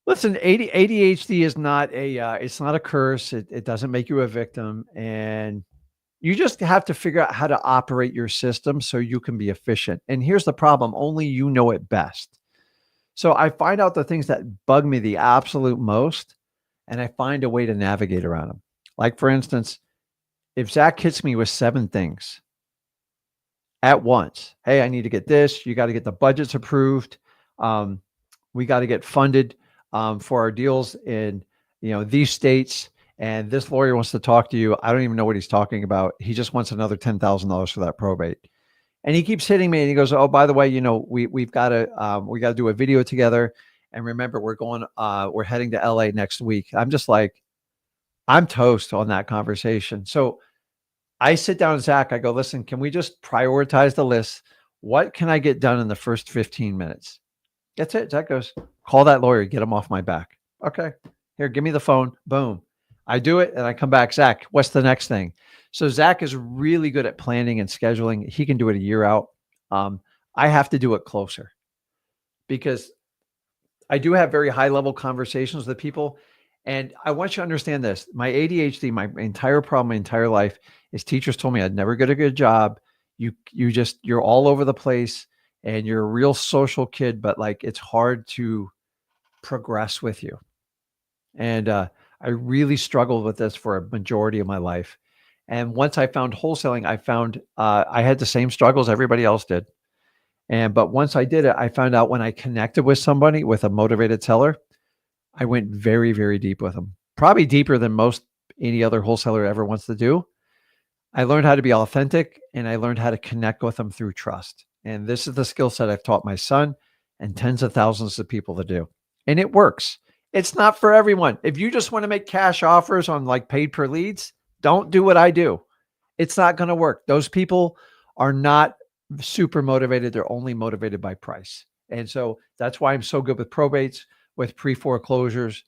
A: Listen, ADHD is not it's not a curse. It doesn't make you a victim. And you just have to figure out how to operate your system so you can be efficient. And here's the problem. Only you know it best. So I find out the things that bug me the absolute most, and I find a way to navigate around them. Like for instance, if Zach hits me with 7 things at once, hey, I need to get this. You got to get the budgets approved. We got to get funded for our deals in these states, and this lawyer wants to talk to you. I don't even know what he's talking about. He just wants another $10,000 for that probate. And he keeps hitting me and he goes, oh, by the way, we've got to do a video together. And remember, we're heading to LA next week. I'm just like, I'm toast on that conversation. So I sit down with Zach. I go, listen, can we just prioritize the list? What can I get done in the first 15 minutes? That's it. Zach goes, call that lawyer, get him off my back. Okay, here, give me the phone. Boom. I do it and I come back. Zach, what's the next thing? So Zach is really good at planning and scheduling. He can do it a year out. I have to do it closer because I do have very high level conversations with people. And I want you to understand this. My ADHD, my entire problem, my entire life is teachers told me I'd never get a good job. You're all over the place and you're a real social kid, but like it's hard to progress with you. And I really struggled with this for a majority of my life. And once I found wholesaling, I found I had the same struggles everybody else did. But once I did it, I found out when I connected with somebody, with a motivated seller, I went very, very deep with them. Probably deeper than most any other wholesaler ever wants to do. I learned how to be authentic and I learned how to connect with them through trust. And this is the skill set I've taught my son and tens of thousands of people to do. And it works. It's not for everyone. If you just want to make cash offers on like paid per leads, don't do what I do. It's not going to work. Those people are not super motivated. They're only motivated by price. And so that's why I'm so good with probates, with pre-foreclosures.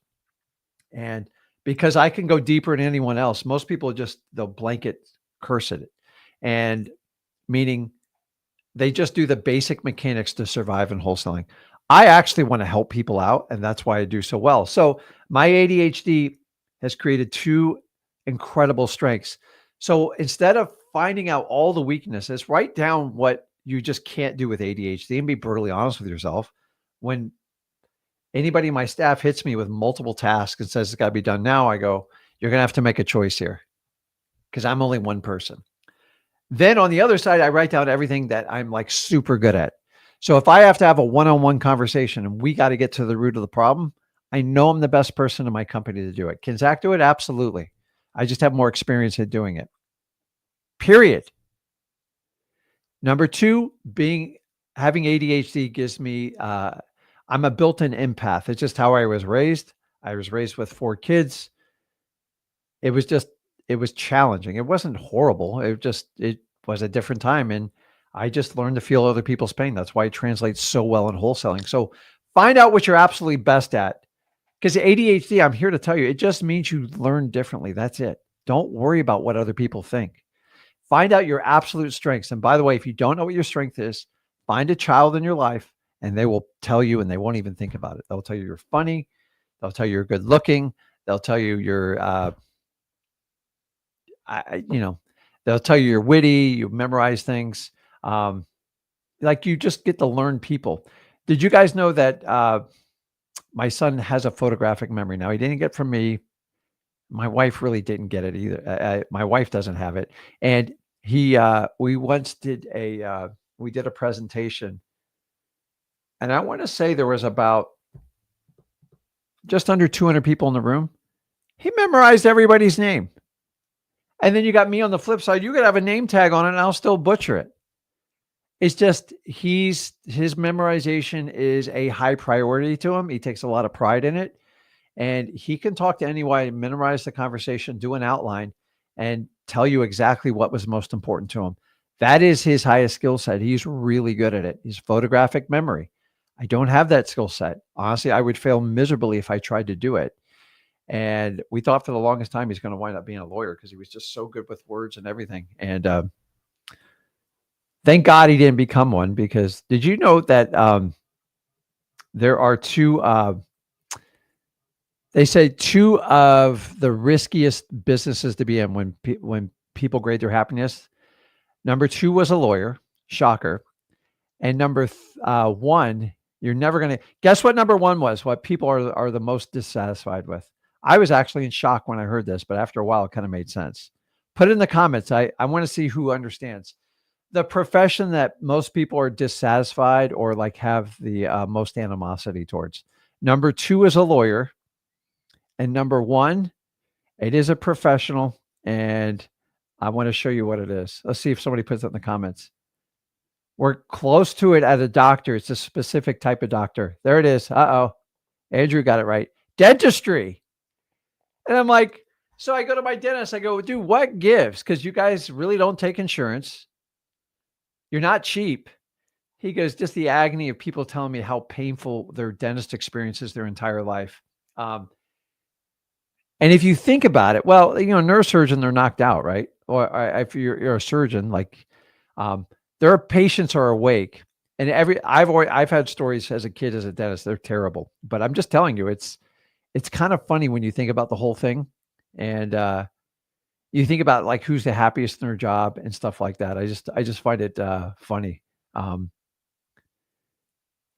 A: And because I can go deeper than anyone else, most people they'll blanket curse it. And meaning they just do the basic mechanics to survive in wholesaling. I actually want to help people out, and that's why I do so well. So my ADHD has created two incredible strengths. So instead of finding out all the weaknesses, write down what you just can't do with ADHD and be brutally honest with yourself. When anybody in my staff hits me with multiple tasks and says it's got to be done now, I go, you're going to have to make a choice here because I'm only one person. Then on the other side, I write down everything that I'm like super good at. So if I have to have a one-on-one conversation and we got to get to the root of the problem, I know I'm the best person in my company to do it. Can Zach do it? Absolutely. I just have more experience at doing it. Period. Number two, having ADHD gives me, I'm a built-in empath. It's just how I was raised. I was raised with 4 kids. It was challenging. It wasn't horrible. It was a different time. And I just learned to feel other people's pain. That's why it translates so well in wholesaling. So find out what you're absolutely best at. Because ADHD, I'm here to tell you, it just means you learn differently. That's it. Don't worry about what other people think. Find out your absolute strengths. And by the way, if you don't know what your strength is, find a child in your life and they will tell you and they won't even think about it. They'll tell you you're funny. They'll tell you you're good looking. They'll tell you they'll tell you you're witty, you memorize things. Like you just get to learn people. Did you guys know that my son has a photographic memory? Now, he didn't get from me. My wife really didn't get it either. My wife doesn't have it. And we once did a presentation. And I want to say there was about just under 200 people in the room. He memorized everybody's name. And then you got me on the flip side. You could have a name tag on it and I'll still butcher it. It's just his memorization is a high priority to him. He takes a lot of pride in it. And he can talk to anyone, memorize the conversation, do an outline, and tell you exactly what was most important to him. That is his highest skill set. He's really good at it. He's photographic memory. I don't have that skill set. Honestly, I would fail miserably if I tried to do it. And we thought for the longest time he's going to wind up being a lawyer because he was just so good with words and everything. And thank God he didn't become one, because did you know that there are they say two of the riskiest businesses to be in when people grade their happiness? Number 2 was a lawyer. Shocker. And number 1, you're never going to guess what number 1 was, what people are the most dissatisfied with. I was actually in shock when I heard this, but after a while, it kind of made sense. Put it in the comments. I want to see who understands. The profession that most people are dissatisfied or like have the most animosity towards. Number 2 is a lawyer. And number 1, It is a professional, and I want to show you what it is. Let's see if somebody puts it in the comments. We're close to it at a doctor. It's a specific type of doctor. There it is. Uh-oh. Andrew got it right. Dentistry. And I'm like, so I go to my dentist. I go, dude, what gives? Because you guys really don't take insurance. You're not cheap. He goes, just the agony of people telling me how painful their dentist experience is their entire life. And if you think about it, well, neurosurgeon, they're knocked out, right? Or if you're a surgeon, like their patients are awake. And I've had stories as a kid as a dentist. They're terrible, but I'm just telling you, it's kind of funny when you think about the whole thing, and you think about like who's the happiest in their job and stuff like that. I just find it funny.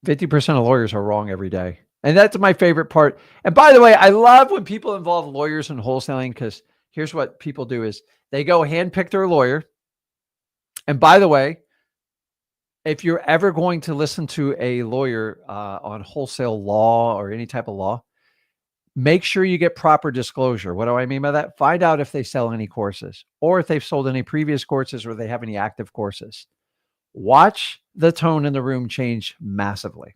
A: 50% of lawyers are wrong every day. And that's my favorite part. And by the way, I love when people involve lawyers in wholesaling, because here's what people do is they go handpick their lawyer. And by the way, if you're ever going to listen to a lawyer on wholesale law or any type of law, make sure you get proper disclosure. What do I mean by that? Find out if they sell any courses, or if they've sold any previous courses, or they have any active courses. Watch the tone in the room change massively.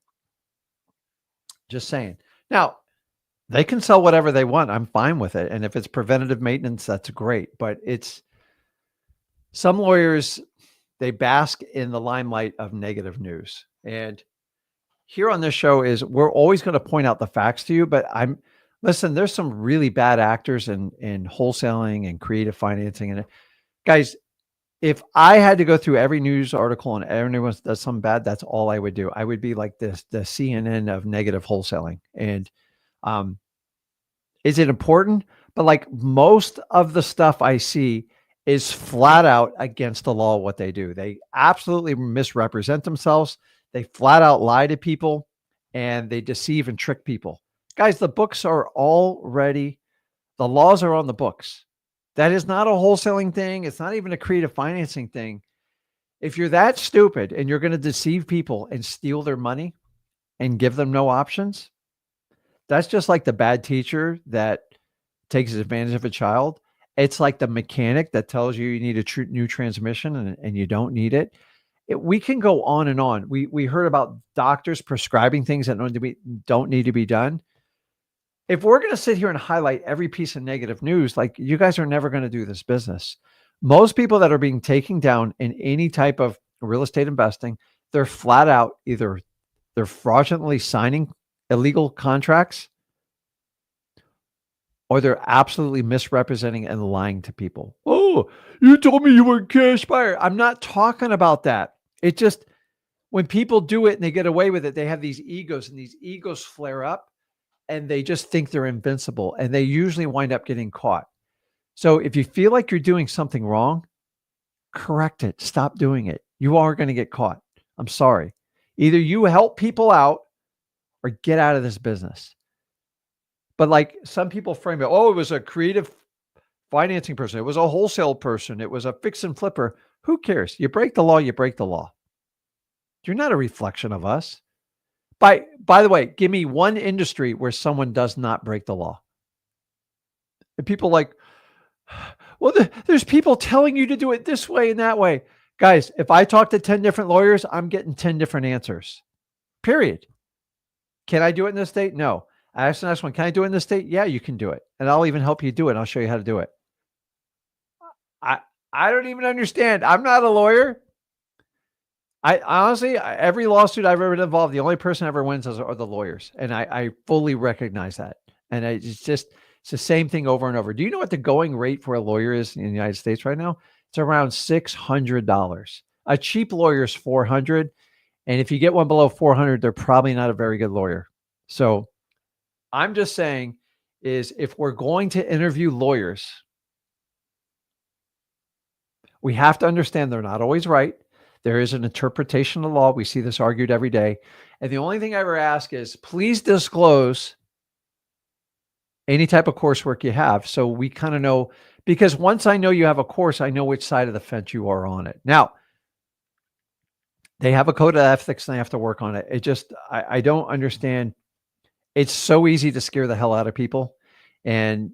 A: Just saying. Now, they can sell whatever they want. I'm fine with it. And if it's preventative maintenance, that's great. But it's some lawyers, they bask in the limelight of negative news. And here on this show we're always going to point out the facts to you, but listen, there's some really bad actors in wholesaling and creative financing. And guys, if I had to go through every news article and everyone does something bad, that's all I would do. I would be like the CNN of negative wholesaling. And is it important? But like most of the stuff I see is flat out against the law, what they do. They absolutely misrepresent themselves. They flat out lie to people, and they deceive and trick people. Guys, the books are already, the laws are on the books. That is not a wholesaling thing. It's not even a creative financing thing. If you're that stupid and you're going to deceive people and steal their money and give them no options, that's just like the bad teacher that takes advantage of a child. It's like the mechanic that tells you need a new transmission and you don't need it. We can go on and on. We heard about doctors prescribing things that don't need to be done. If we're going to sit here and highlight every piece of negative news, like, you guys are never going to do this business. Most people that are being taken down in any type of real estate investing, they're flat out either they're fraudulently signing illegal contracts, or they're absolutely misrepresenting and lying to people. Oh, you told me you were a cash buyer. I'm not talking about that. It just, when people do it and they get away with it, they have these egos, and these egos flare up, and they just think they're invincible, and they usually wind up getting caught. So if you feel like you're doing something wrong, correct it. Stop doing it. You are going to get caught. I'm sorry. Either you help people out or get out of this business. But like some people frame it, oh, it was a creative financing person. It was a wholesale person. It was a fix and flipper. Who cares? You break the law, you break the law. You're not a reflection of us. By the way, give me one industry where someone does not break the law. And people like, well, there's people telling you to do it this way and that way. Guys, if I talk to 10 different lawyers, I'm getting 10 different answers. Period. Can I do it in this state? No. I asked the next one, can I do it in this state? Yeah, you can do it. And I'll even help you do it. I'll show you how to do it. I don't even understand. I'm not a lawyer. I honestly, every lawsuit I've ever been involved, the only person ever wins are the lawyers. And I fully recognize that. And it's the same thing over and over. Do you know what the going rate for a lawyer is in the United States right now? It's around $600. A cheap lawyer is $400. And if you get one below $400, they're probably not a very good lawyer. So I'm just saying is, if we're going to interview lawyers, we have to understand they're not always right. There is an interpretation of the law. We see this argued every day. And the only thing I ever ask is, please disclose any type of coursework you have, so we kind of know, because once I know you have a course, I know which side of the fence you are on it. Now, they have a code of ethics and they have to work on it. It just, I don't understand. It's so easy to scare the hell out of people. And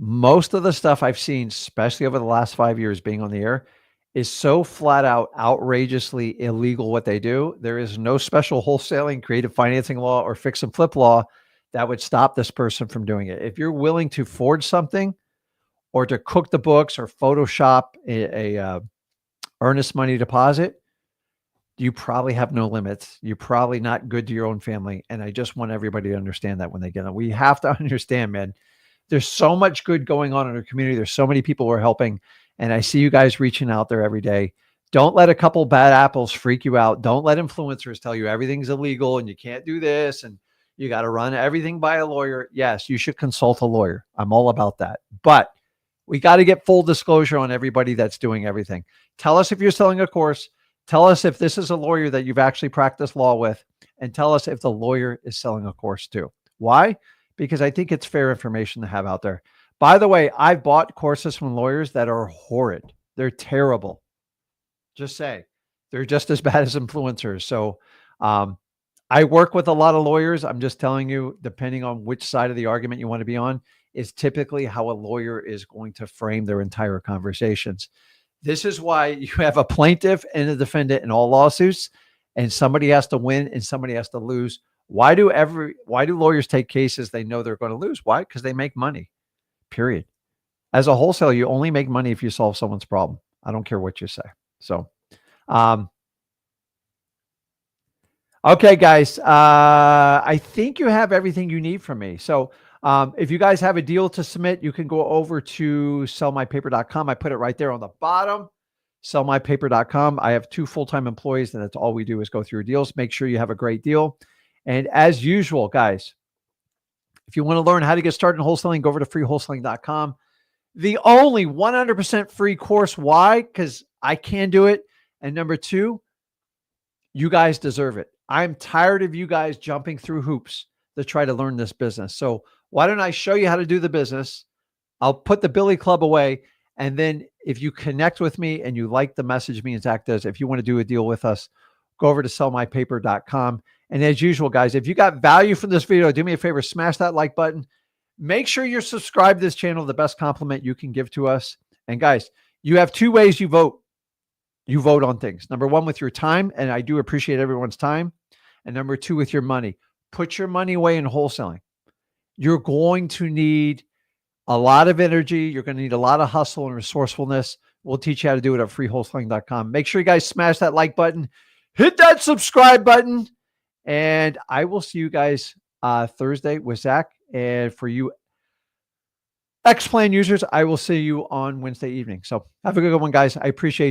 A: Most of the stuff I've seen, especially over the last 5 years being on the air, is so flat out outrageously illegal what they do. There is no special wholesaling, creative financing law, or fix and flip law that would stop this person from doing it. If you're willing to forge something or to cook the books or Photoshop a earnest money deposit, you probably have no limits. You're probably not good to your own family. And I just want everybody to understand that when they get on. We have to understand, man, there's so much good going on in our community. There's so many people who are helping. And I see you guys reaching out there every day. Don't let a couple bad apples freak you out. Don't let influencers tell you everything's illegal and you can't do this and you got to run everything by a lawyer. Yes, you should consult a lawyer. I'm all about that. But we got to get full disclosure on everybody that's doing everything. Tell us if you're selling a course. Tell us if this is a lawyer that you've actually practiced law with, and tell us if the lawyer is selling a course too. Why? Because I think it's fair information to have out there. By the way, I've bought courses from lawyers that are horrid. They're terrible. Just say they're just as bad as influencers. So I work with a lot of lawyers. I'm just telling you, depending on which side of the argument you want to be on, is typically how a lawyer is going to frame their entire conversations. This is why you have a plaintiff and a defendant in all lawsuits, and somebody has to win and somebody has to lose. Why do lawyers take cases they know they're going to lose? Why? Because they make money, period. As a wholesaler, you only make money if you solve someone's problem. I don't care what you say. So, okay, guys, I think you have everything you need from me. So if you guys have a deal to submit, you can go over to sellmypaper.com. I put it right there on the bottom, sellmypaper.com. I have 2 full-time employees, and that's all we do is go through your deals. Make sure you have a great deal. And as usual, guys, if you want to learn how to get started in wholesaling, go over to freewholesaling.com. The only 100% free course. Why? Because I can do it. And number 2, you guys deserve it. I'm tired of you guys jumping through hoops to try to learn this business. So why don't I show you how to do the business? I'll put the Billy Club away. And then if you connect with me and you like the message me and Zach does, if you want to do a deal with us, go over to sellmypaper.com. And as usual, guys, if you got value from this video, do me a favor, smash that like button. Make sure you're subscribed to this channel, the best compliment you can give to us. And guys, you have 2 ways you vote. You vote on things. Number 1, with your time, and I do appreciate everyone's time. And number 2, with your money. Put your money away in wholesaling. You're going to need a lot of energy. You're going to need a lot of hustle and resourcefulness. We'll teach you how to do it at freewholesaling.com. Make sure you guys smash that like button, hit that subscribe button, and I will see you guys Thursday with Zach. And for you X-Plan users, I will see you on Wednesday evening. So have a good one, guys. I appreciate